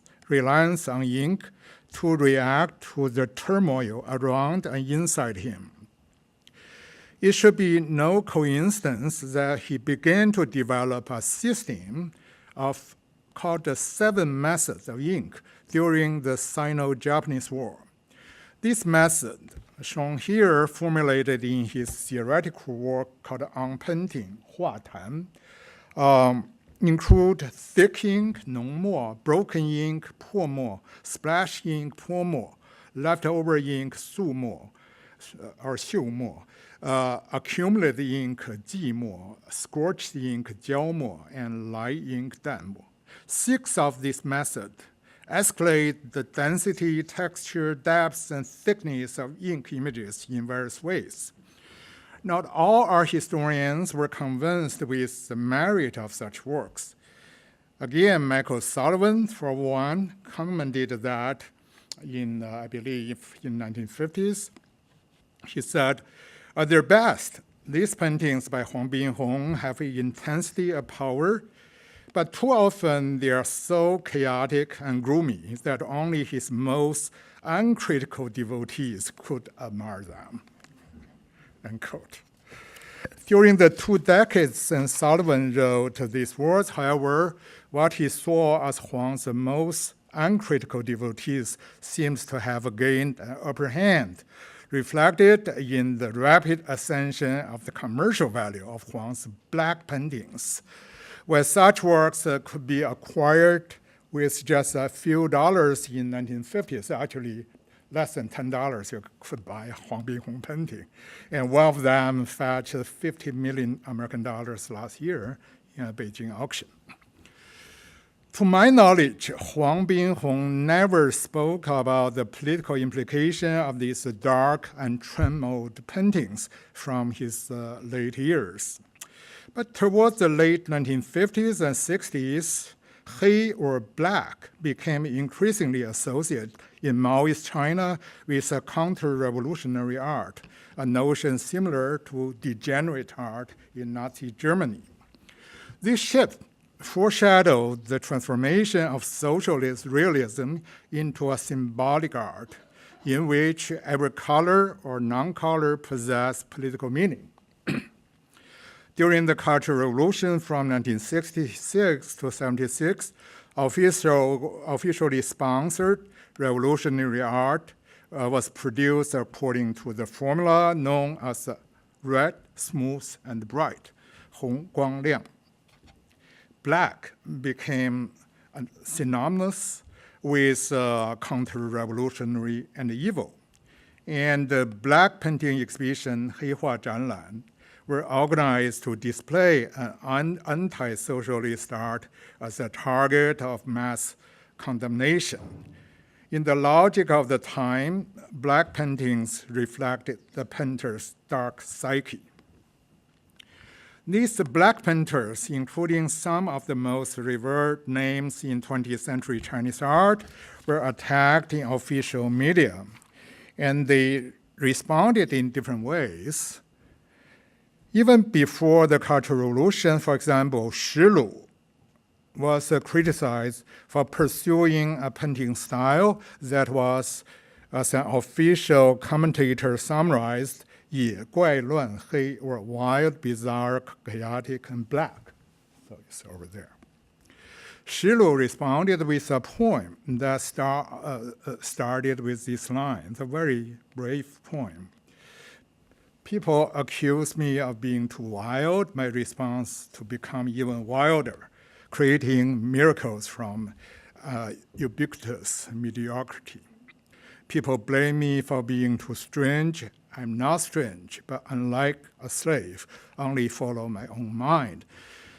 on ink to react to the turmoil around and inside him. It should be no coincidence that he began to develop a system called the 7 methods of ink during the Sino-Japanese War. This method, shown here, formulated in his theoretical work called On Painting, 画谈, include thick ink, 浓墨, broken ink, 破墨, splash ink, 泼墨, leftover ink, 素墨, or 秀墨, accumulated ink, 寂墨, scorched ink, 焦墨, and light ink, 淡墨. 6 of this method escalate the density, texture, depth, and thickness of ink images in various ways. Not all art historians were convinced with the merit of such works. Again, Michael Sullivan, for one, commented that I believe, in 1950s. He said, at their best, these paintings by Huang Binhong have an intensity of power, but too often they are so chaotic and gloomy that only his most uncritical devotees could admire them. End quote. During the 2 decades since Sullivan wrote these words, however, what he saw as Huang's most uncritical devotees seems to have gained an upper hand, reflected in the rapid ascension of the commercial value of Huang's black paintings. Where such works could be acquired with just a few dollars in 1950s, actually less than $10 you could buy a Huang Binhong painting. And one of them fetched $50 million American dollars last year in a Beijing auction. To my knowledge, Huang Binhong never spoke about the political implication of these dark and trembled paintings from his late years. But towards the late 1950s and 60s, Hei or black became increasingly associated in Maoist China with a counter-revolutionary art, a notion similar to degenerate art in Nazi Germany. This shift foreshadowed the transformation of socialist realism into a symbolic art in which every color or non-color possessed political meaning. During the Cultural Revolution from 1966 to 76, officially sponsored revolutionary art was produced according to the formula known as red, smooth, and bright, 红光亮. Black became synonymous with counter-revolutionary and evil. And the black painting exhibition, 黑画展览, were organized to display an anti-socialist art as a target of mass condemnation. In the logic of the time, black paintings reflected the painter's dark psyche. These black painters, including some of the most revered names in 20th century Chinese art, were attacked in official media, and they responded in different ways. Even before the Cultural Revolution, for example, Shilu was criticized for pursuing a painting style that was, as an official commentator summarized, 野怪乱黑, or wild, bizarre, chaotic, and black. So it's over there. Shilu responded with a poem that started with these lines, a very brave poem. People accuse me of being too wild. My response to become even wilder, creating miracles from ubiquitous mediocrity. People blame me for being too strange. I'm not strange, but unlike a slave, only follow my own mind.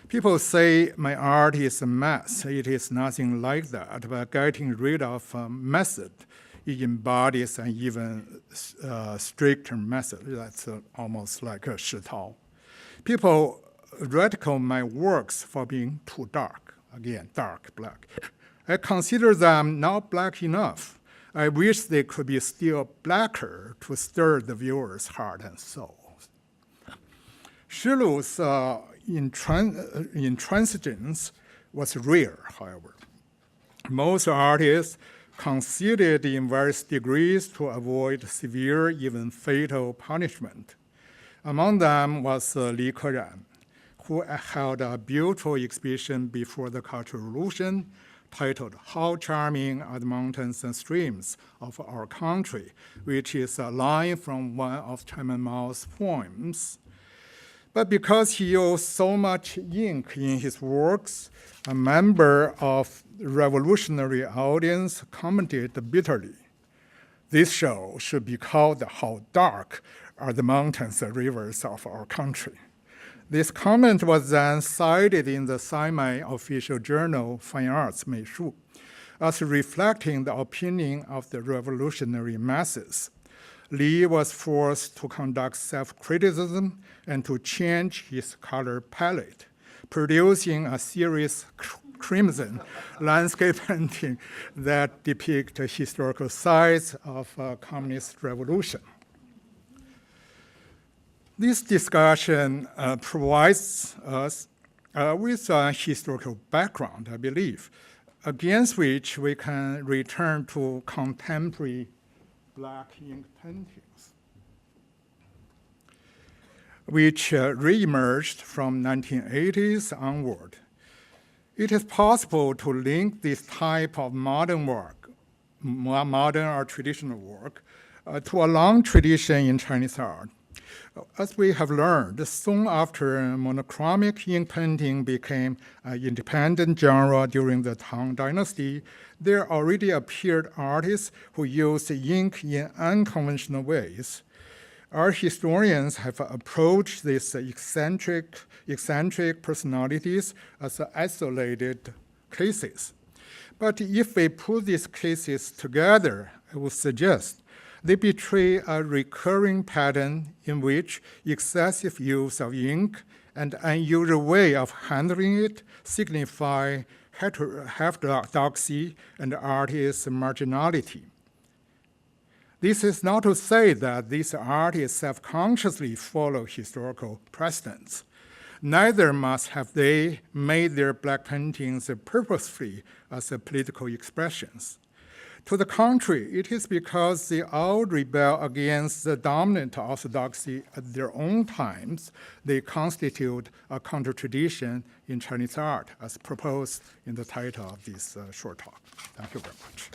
People say my art is a mess. It is nothing like that, but getting rid of a method, it embodies an even stricter method. That's almost like a 石头. People ridicule my works for being too dark. Again, dark, black. I consider them not black enough. I wish they could be still blacker to stir the viewer's heart and soul. Shilu's intransigence was rare, however. Most artists conceded in various degrees to avoid severe, even fatal punishment. Among them was Li Keran, who held a beautiful exhibition before the Cultural Revolution titled How Charming Are the Mountains and Streams of Our Country, which is a line from one of Chairman Mao's poems. But because he used so much ink in his works, a member of the revolutionary audience commented bitterly, "This show should be called How Dark Are the Mountains and Rivers of Our Country." This comment was then cited in the semi-official journal Fine Arts 美术 as reflecting the opinion of the revolutionary masses. Li was forced to conduct self-criticism and to change his color palette, producing a serious crimson landscape painting that depict historical sites of a communist revolution. This discussion provides us with a historical background, I believe, against which we can return to contemporary black ink paintings, which re-emerged from 1980s onward. It is possible to link this type of modern work, modern or traditional work, to a long tradition in Chinese art. As we have learned, soon after monochromatic ink painting became an independent genre during the Tang Dynasty, there already appeared artists who used ink in unconventional ways. Art historians have approached these eccentric personalities as isolated cases. But if we put these cases together, I would suggest they betray a recurring pattern in which excessive use of ink and unusual way of handling it signify heterodoxy and artist marginality. This is not to say that these artists self-consciously follow historical precedents. Neither must have they made their black paintings purposefully as political expressions. To the contrary, it is because they all rebel against the dominant orthodoxy at their own times, they constitute a counter-tradition in Chinese art, as proposed in the title of this short talk. Thank you very much.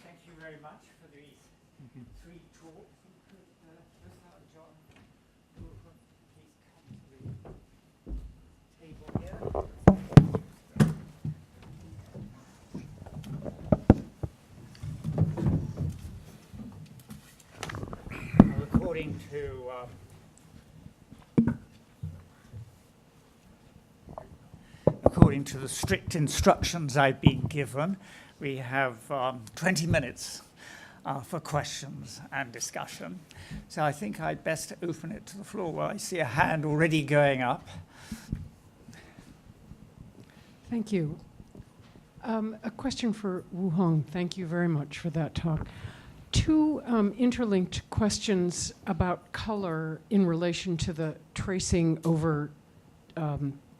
Thank you very much for these three talks. John, please come to the table here. According to according to the strict instructions I've been given, we have 20 minutes for questions and discussion. So I think I'd best open it to the floor. Well, I see a hand already going up. Thank you. A question for Wu Hong. Thank you very much for that talk. Two interlinked questions about color in relation to the tracing over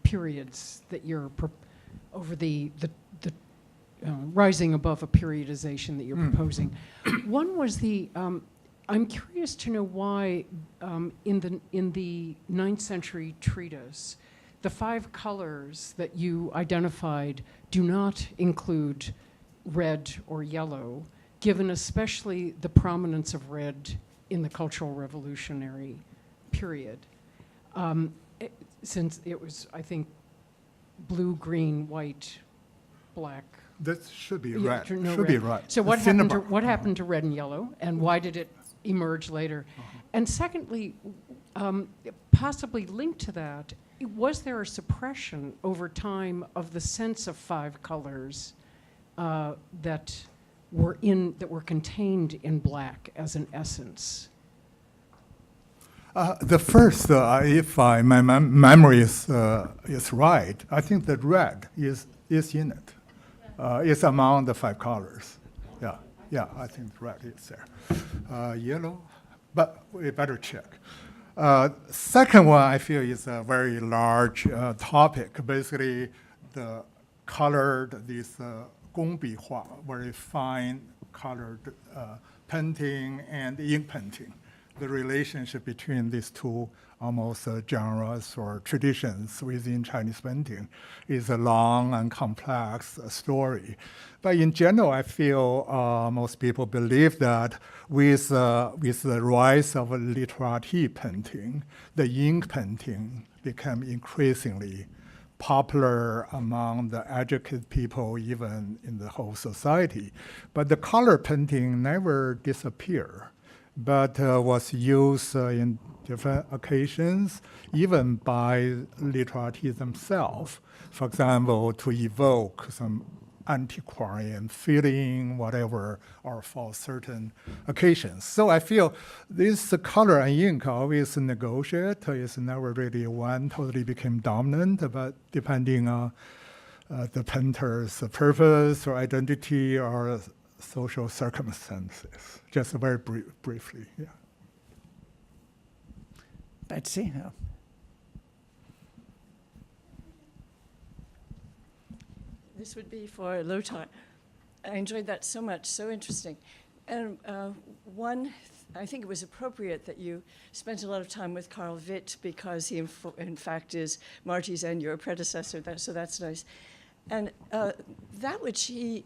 periods that you're over the rising above a periodization that you're proposing. One was the I'm curious to know why in the 9th century treatise, the 5 colors that you identified do not include red or yellow, given especially the prominence of red in the Cultural Revolutionary period. Since it was, I think, blue, green, white, black. That should be Yeah, right. no Should be right. So what Cinnabar. happened to red and yellow, and why did it emerge later? And secondly, possibly linked to that, was there a suppression over time of the sense of 5 colors that were contained in black as an essence? The first, if my memory is right, I think that red is in it. It's among the 5 colors. Yeah, I think red is there. Yellow, but we better check. Second one, I feel, is a very large topic. Basically, the colored, this 工笔画, very fine colored painting and ink painting. The relationship between these two almost genres or traditions within Chinese painting is a long and complex story. But in general, I feel most people believe that with the rise of literati painting, the ink painting became increasingly popular among the educated people, even in the whole society. But the color painting never disappeared, but was used in different occasions, even by literati themselves. For example, to evoke some antiquarian feeling, whatever, or for certain occasions. So I feel this color and ink always negotiate. It's never really one totally became dominant, but depending on the painter's purpose or identity or social circumstances. Just very briefly, yeah. Betsy? Yeah. This would be for Lothar. I enjoyed that so much, so interesting. And I think it was appropriate that you spent a lot of time with Carl Witt because he, in fact, is Marty's and your predecessor, so that's nice. And that which he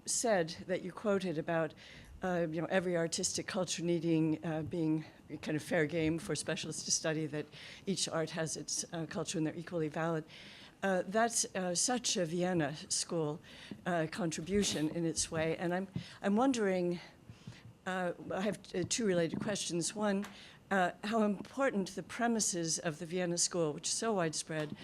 said that you quoted about every artistic culture needing being kind of fair game for specialists to study, that each art has its culture and they're equally valid. That's such a Vienna School contribution in its way, and I'm wondering. I have 2 related questions. One, how important the premises of the Vienna School, which is so widespread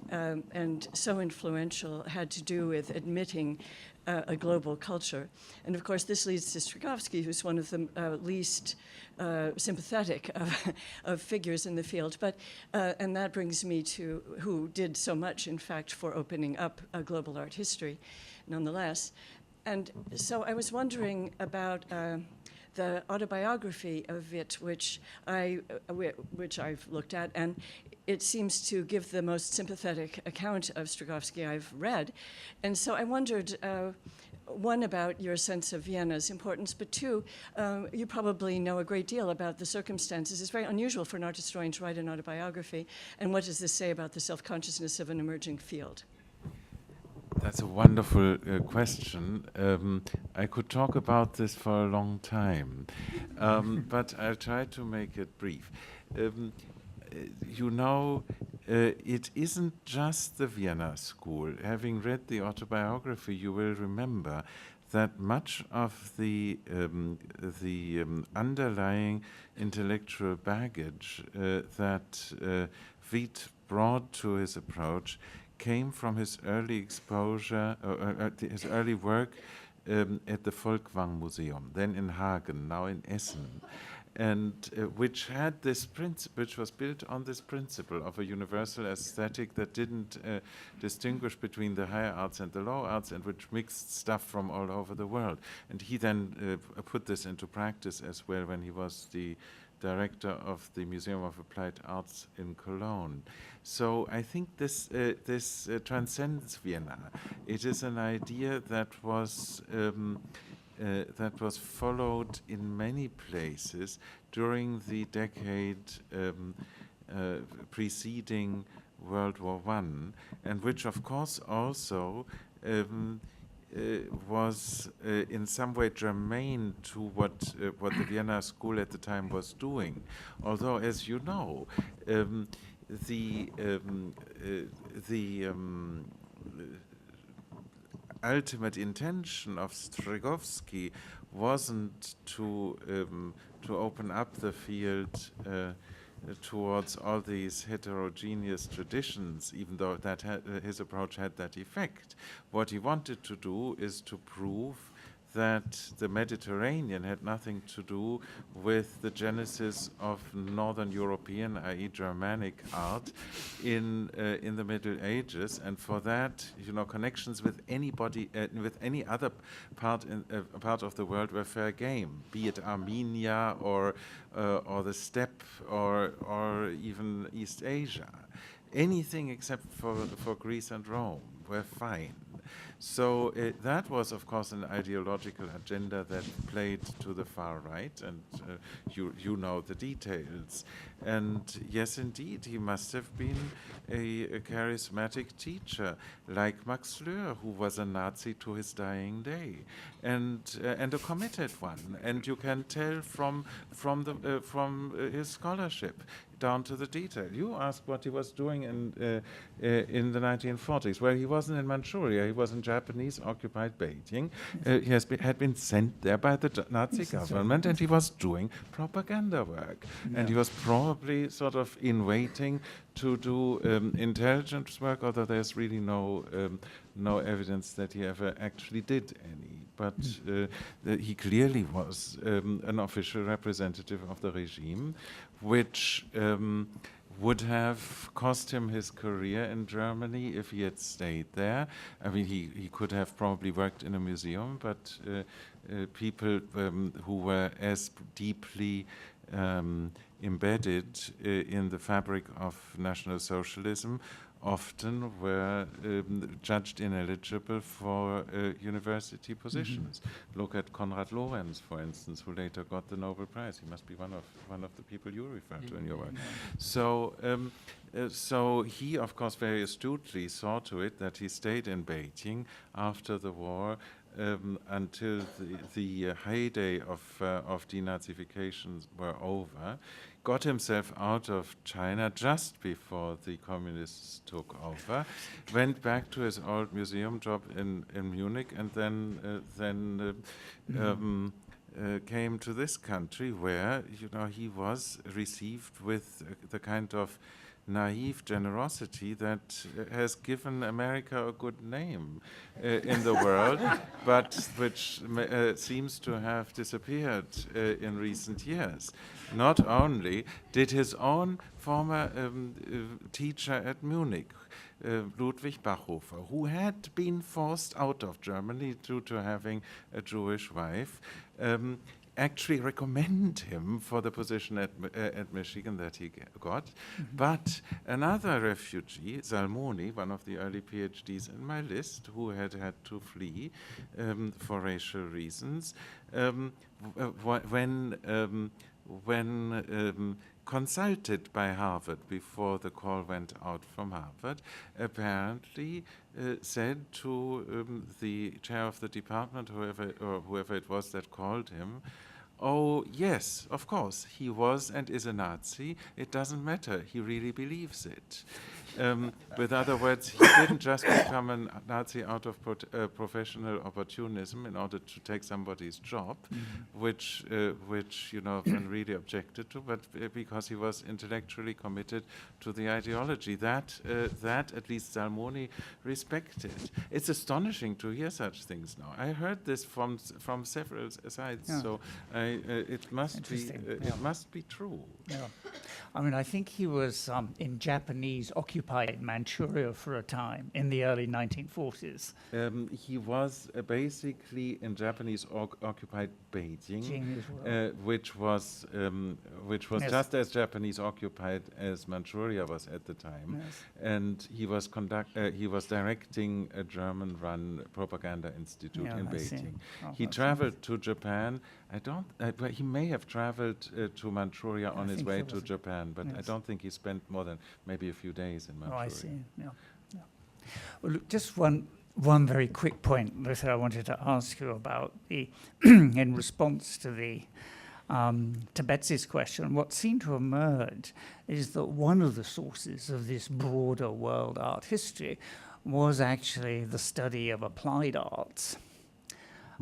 and so influential, had to do with admitting a global culture. And of course, this leads to Strykovsky, who's one of the least sympathetic of figures in the field. But and that brings me to who did so much, in fact, for opening up a global art history, nonetheless. And so I was wondering about the autobiography of Witt, which I've looked at, and it seems to give the most sympathetic account of Strykovsky I've read. And so I wondered, one, about your sense of Vienna's importance, but 2, you probably know a great deal about the circumstances. It's very unusual for an art historian to write an autobiography. And what does this say about the self-consciousness of an emerging field? That's a wonderful question. I could talk about this for a long time, but I'll try to make it brief. It isn't just the Vienna School. Having read the autobiography, you will remember that much of the underlying intellectual baggage that Witt brought to his approach came from his early exposure, his early work at the Folkwang Museum, then in Hagen, now in Essen, and which had this principle, which was built on this principle of a universal aesthetic that didn't distinguish between the higher arts and the low arts, and which mixed stuff from all over the world. And he then put this into practice as well when he was the director of the Museum of Applied Arts in Cologne. So I think this transcends Vienna. It is an idea that was followed in many places during the decade preceding World War I, and which of course also was in some way germane to what the Vienna School at the time was doing. Although, as you know, the ultimate intention of Stregowski wasn't to open up the field towards all these heterogeneous traditions, even though that his approach had that effect. What he wanted to do is to prove that the Mediterranean had nothing to do with the genesis of Northern European, i.e. Germanic art in the Middle Ages, and for that, connections with anybody, with any other part of the world were fair game, be it Armenia or the steppe or even East Asia. Anything except for Greece and Rome were fine. So that was, of course, an ideological agenda that played to the far right, and you know the details. And yes, indeed, he must have been a charismatic teacher, like Max Löhr, who was a Nazi to his dying day, and a committed one. And you can tell from his scholarship down to the detail. You asked what he was doing in the 1940s. Well, he wasn't in Manchuria. He was in Japanese-occupied Beijing. He had been sent there by the Nazi government, and he was doing propaganda work. Yeah. And he was probably sort of in waiting to do intelligence work, although there's really no evidence that he ever actually did any. But he clearly was an official representative of the regime, which would have cost him his career in Germany if he had stayed there. I mean, he could have probably worked in a museum, but people who were as deeply embedded in the fabric of National Socialism often were judged ineligible for university positions. Mm-hmm. Look at Konrad Lorenz, for instance, who later got the Nobel Prize. He must be one of the people you refer to in your work. So, so he, of course, very astutely saw to it that he stayed in Beijing after the war until the heyday of denazifications were over, got himself out of China just before the communists took over, went back to his old museum job in Munich, and then came to this country where, he was received with the kind of naive generosity that has given America a good name in the world, but which seems to have disappeared in recent years. Not only did his own former teacher at Munich, Ludwig Bachhofer, who had been forced out of Germany due to having a Jewish wife, actually recommend him for the position at Michigan that he got. Mm-hmm. But another refugee, Salmoni, one of the early PhDs in my list, who had to flee for racial reasons, when consulted by Harvard before the call went out from Harvard, apparently said to the chair of the department, whoever it was that called him, "Oh, yes, of course, he was and is a Nazi. It doesn't matter. He really believes it." With other words, he didn't just become a Nazi out of professional opportunism in order to take somebody's job, which one really objected to, but because he was intellectually committed to the ideology that at least Salmoni respected. It's astonishing to hear such things now. I heard this from several sides, so it must be true. Yeah. I mean, I think he was in Japanese-occupied Manchuria for a time in the early 1940s. He was basically in Japanese-occupied Beijing, which was Yes. just as Japanese-occupied as Manchuria was at the time, Yes. and he was directing a German-run propaganda institute in I see. Beijing. Oh, He that's traveled to Japan. But he may have traveled to Manchuria on his think way he to was. Japan, but I Yes. don't think he spent more than maybe a few days in Manchuria. Oh, I see. Yeah. Well, look, just one very quick point that I wanted to ask you about the in response to the to Betsy's question. What seemed to emerge is that one of the sources of this broader world art history was actually the study of applied arts.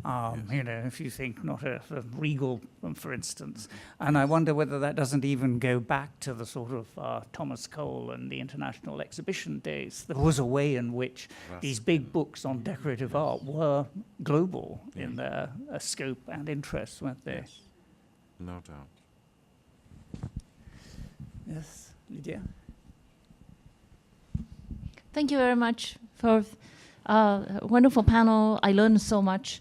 If you think not of Regal, for instance. And I wonder whether that doesn't even go back to the sort of Thomas Cole and the International Exhibition days. There was a way in which these big books on decorative art were global in their scope and interest, weren't they? Yes. No doubt. Yes, Lydia? Thank you very much for a wonderful panel. I learned so much.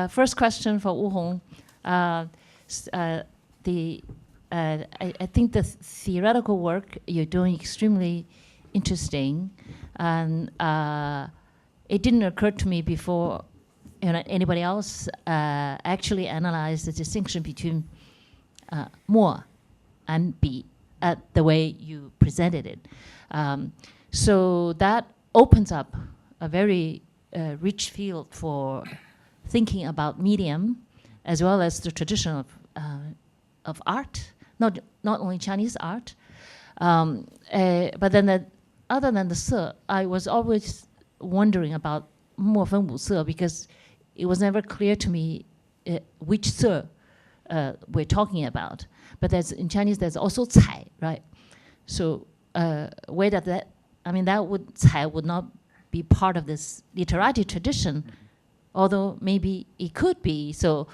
First question for Wu Hong. I think the theoretical work you're doing extremely interesting, and it didn't occur to me before anybody else actually analyzed the distinction between Mo and Bi the way you presented it. So that opens up a very rich field for thinking about medium, as well as the tradition of art, not only Chinese art, but then other than the se, I was always wondering about 墨分五色 because it was never clear to me which se we're talking about. But in Chinese there's also 彩, right? So where does that? I mean, that 彩 would not be part of this literary tradition. Although maybe it could be. So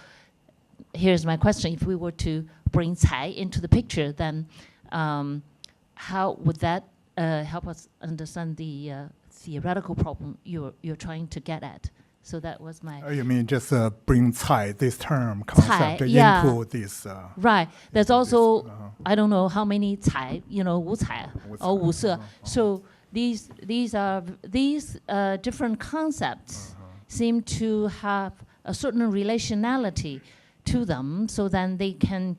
here's my question. If we were to bring Cai into the picture, then how would that help us understand the theoretical problem you're trying to get at? So that was my... You mean just bring Cai, this term, concept, into this... right. There's also, I don't know how many Cai, 五彩 or 五色. So these different concepts seem to have a certain relationality to them, so then they can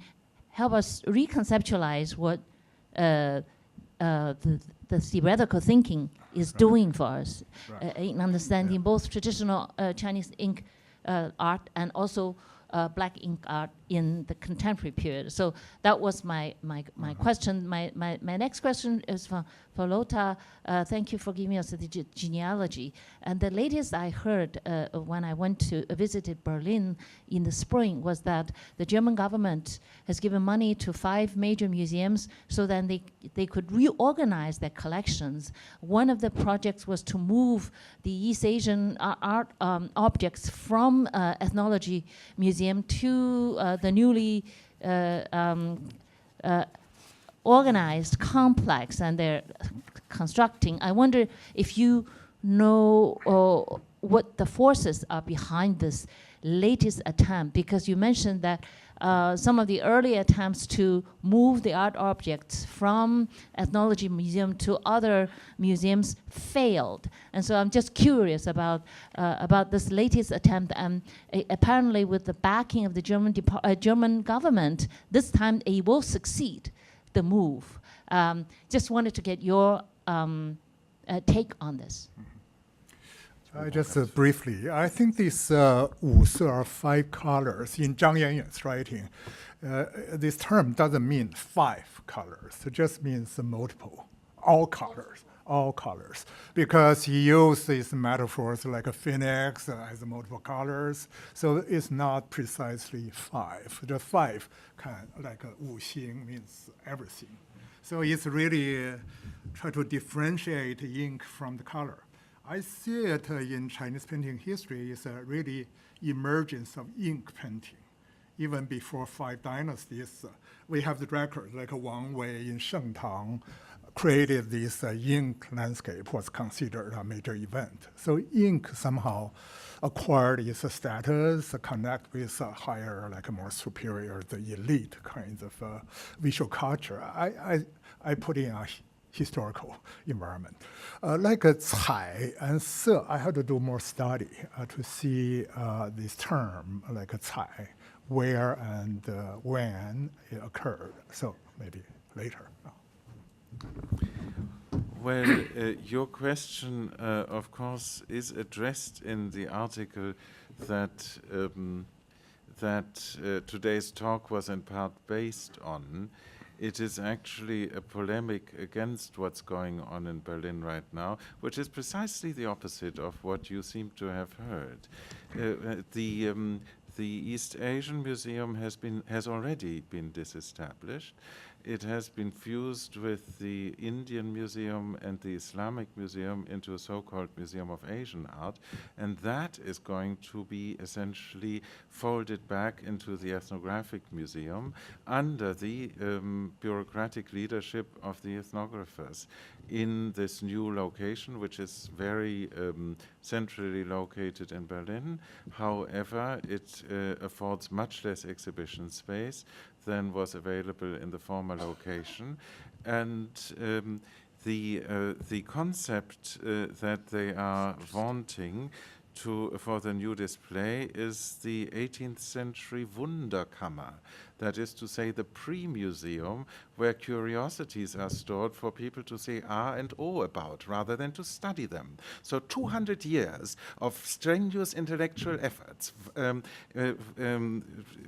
help us reconceptualize what the theoretical thinking is doing for us in understanding both traditional Chinese ink art and also black ink art in the contemporary period. So that was my question. My next question is for Lothar. Thank you for giving us the genealogy. And the latest I heard when I visited Berlin in the spring was that the German government has given money to 5 major museums so that they could reorganize their collections. One of the projects was to move the East Asian art objects from Ethnology Museum to the newly organized complex, and they're constructing. I wonder if you know what the forces are behind this latest attempt, because you mentioned that some of the early attempts to move the art objects from Ethnology Museum to other museums failed. And so I'm just curious about this latest attempt, and apparently with the backing of the German government, this time it will succeed, the move. Just wanted to get your take on this. Just briefly, I think these 五色 are 5 colors in Zhang Yanyuan's writing. This term doesn't mean 5 colors. It just means multiple all colors, because he used these metaphors like a phoenix as multiple colors. So it's not precisely 5. The 5 kind like a 五行 means everything. So it's really try to differentiate ink from the color. I see it in Chinese painting history is a really emergence of ink painting. Even before 5 dynasties, we have the record, like Wang Wei in Shengtang created this ink landscape, was considered a major event. So ink somehow acquired its status, connect with a higher, like a more superior, the elite kinds of visual culture. I put in a historical environment. Like a 彩 and 色, I had to do more study to see this term, like a 彩, where and when it occurred. So maybe later. Well, your question, of course, is addressed in the article that today's talk was in part based on. It is actually a polemic against what's going on in Berlin right now, which is precisely the opposite of what you seem to have heard. The East Asian Museum has already been disestablished. It has been fused with the Indian Museum and the Islamic Museum into a so-called Museum of Asian Art, and that is going to be essentially folded back into the Ethnographic Museum under the bureaucratic leadership of the ethnographers in this new location, which is very centrally located in Berlin. However, it affords much less exhibition space than was available in the former location. And the concept that they are wanting for the new display is the 18th century Wunderkammer. That is to say, the pre-museum where curiosities are stored for people to say and oh about, rather than to study them. So 200 years of strenuous intellectual efforts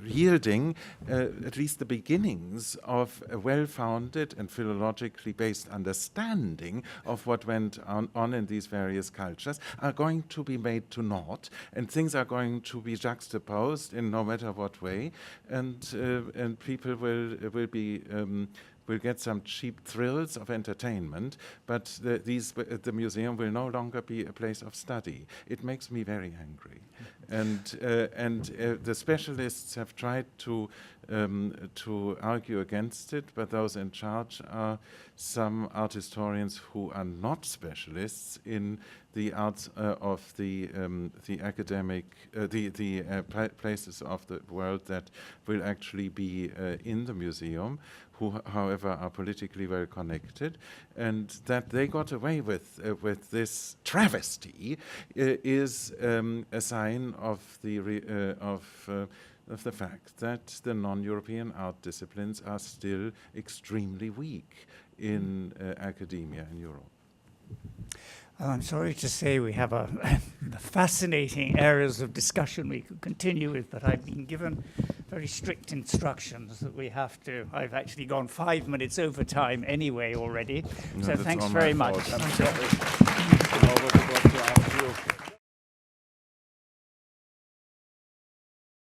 yielding at least the beginnings of a well-founded and philologically based understanding of what went on in these various cultures are going to be made to naught, and things are going to be juxtaposed in no matter what way, and people will get some cheap thrills of entertainment, but the museum will no longer be a place of study. It makes me very angry, and the specialists have tried to argue against it, but those in charge are some art historians who are not specialists in the arts of the academic, places of the world that will actually be in the museum, who, however, are politically well connected, and that they got away with this travesty is a sign of the fact that the non-European art disciplines are still extremely weak in academia in Europe. I'm sorry to say we have fascinating areas of discussion we could continue with, but I've been given very strict instructions that we have to. I've actually gone 5 minutes over time anyway already. No, So thanks very much. I'm sorry.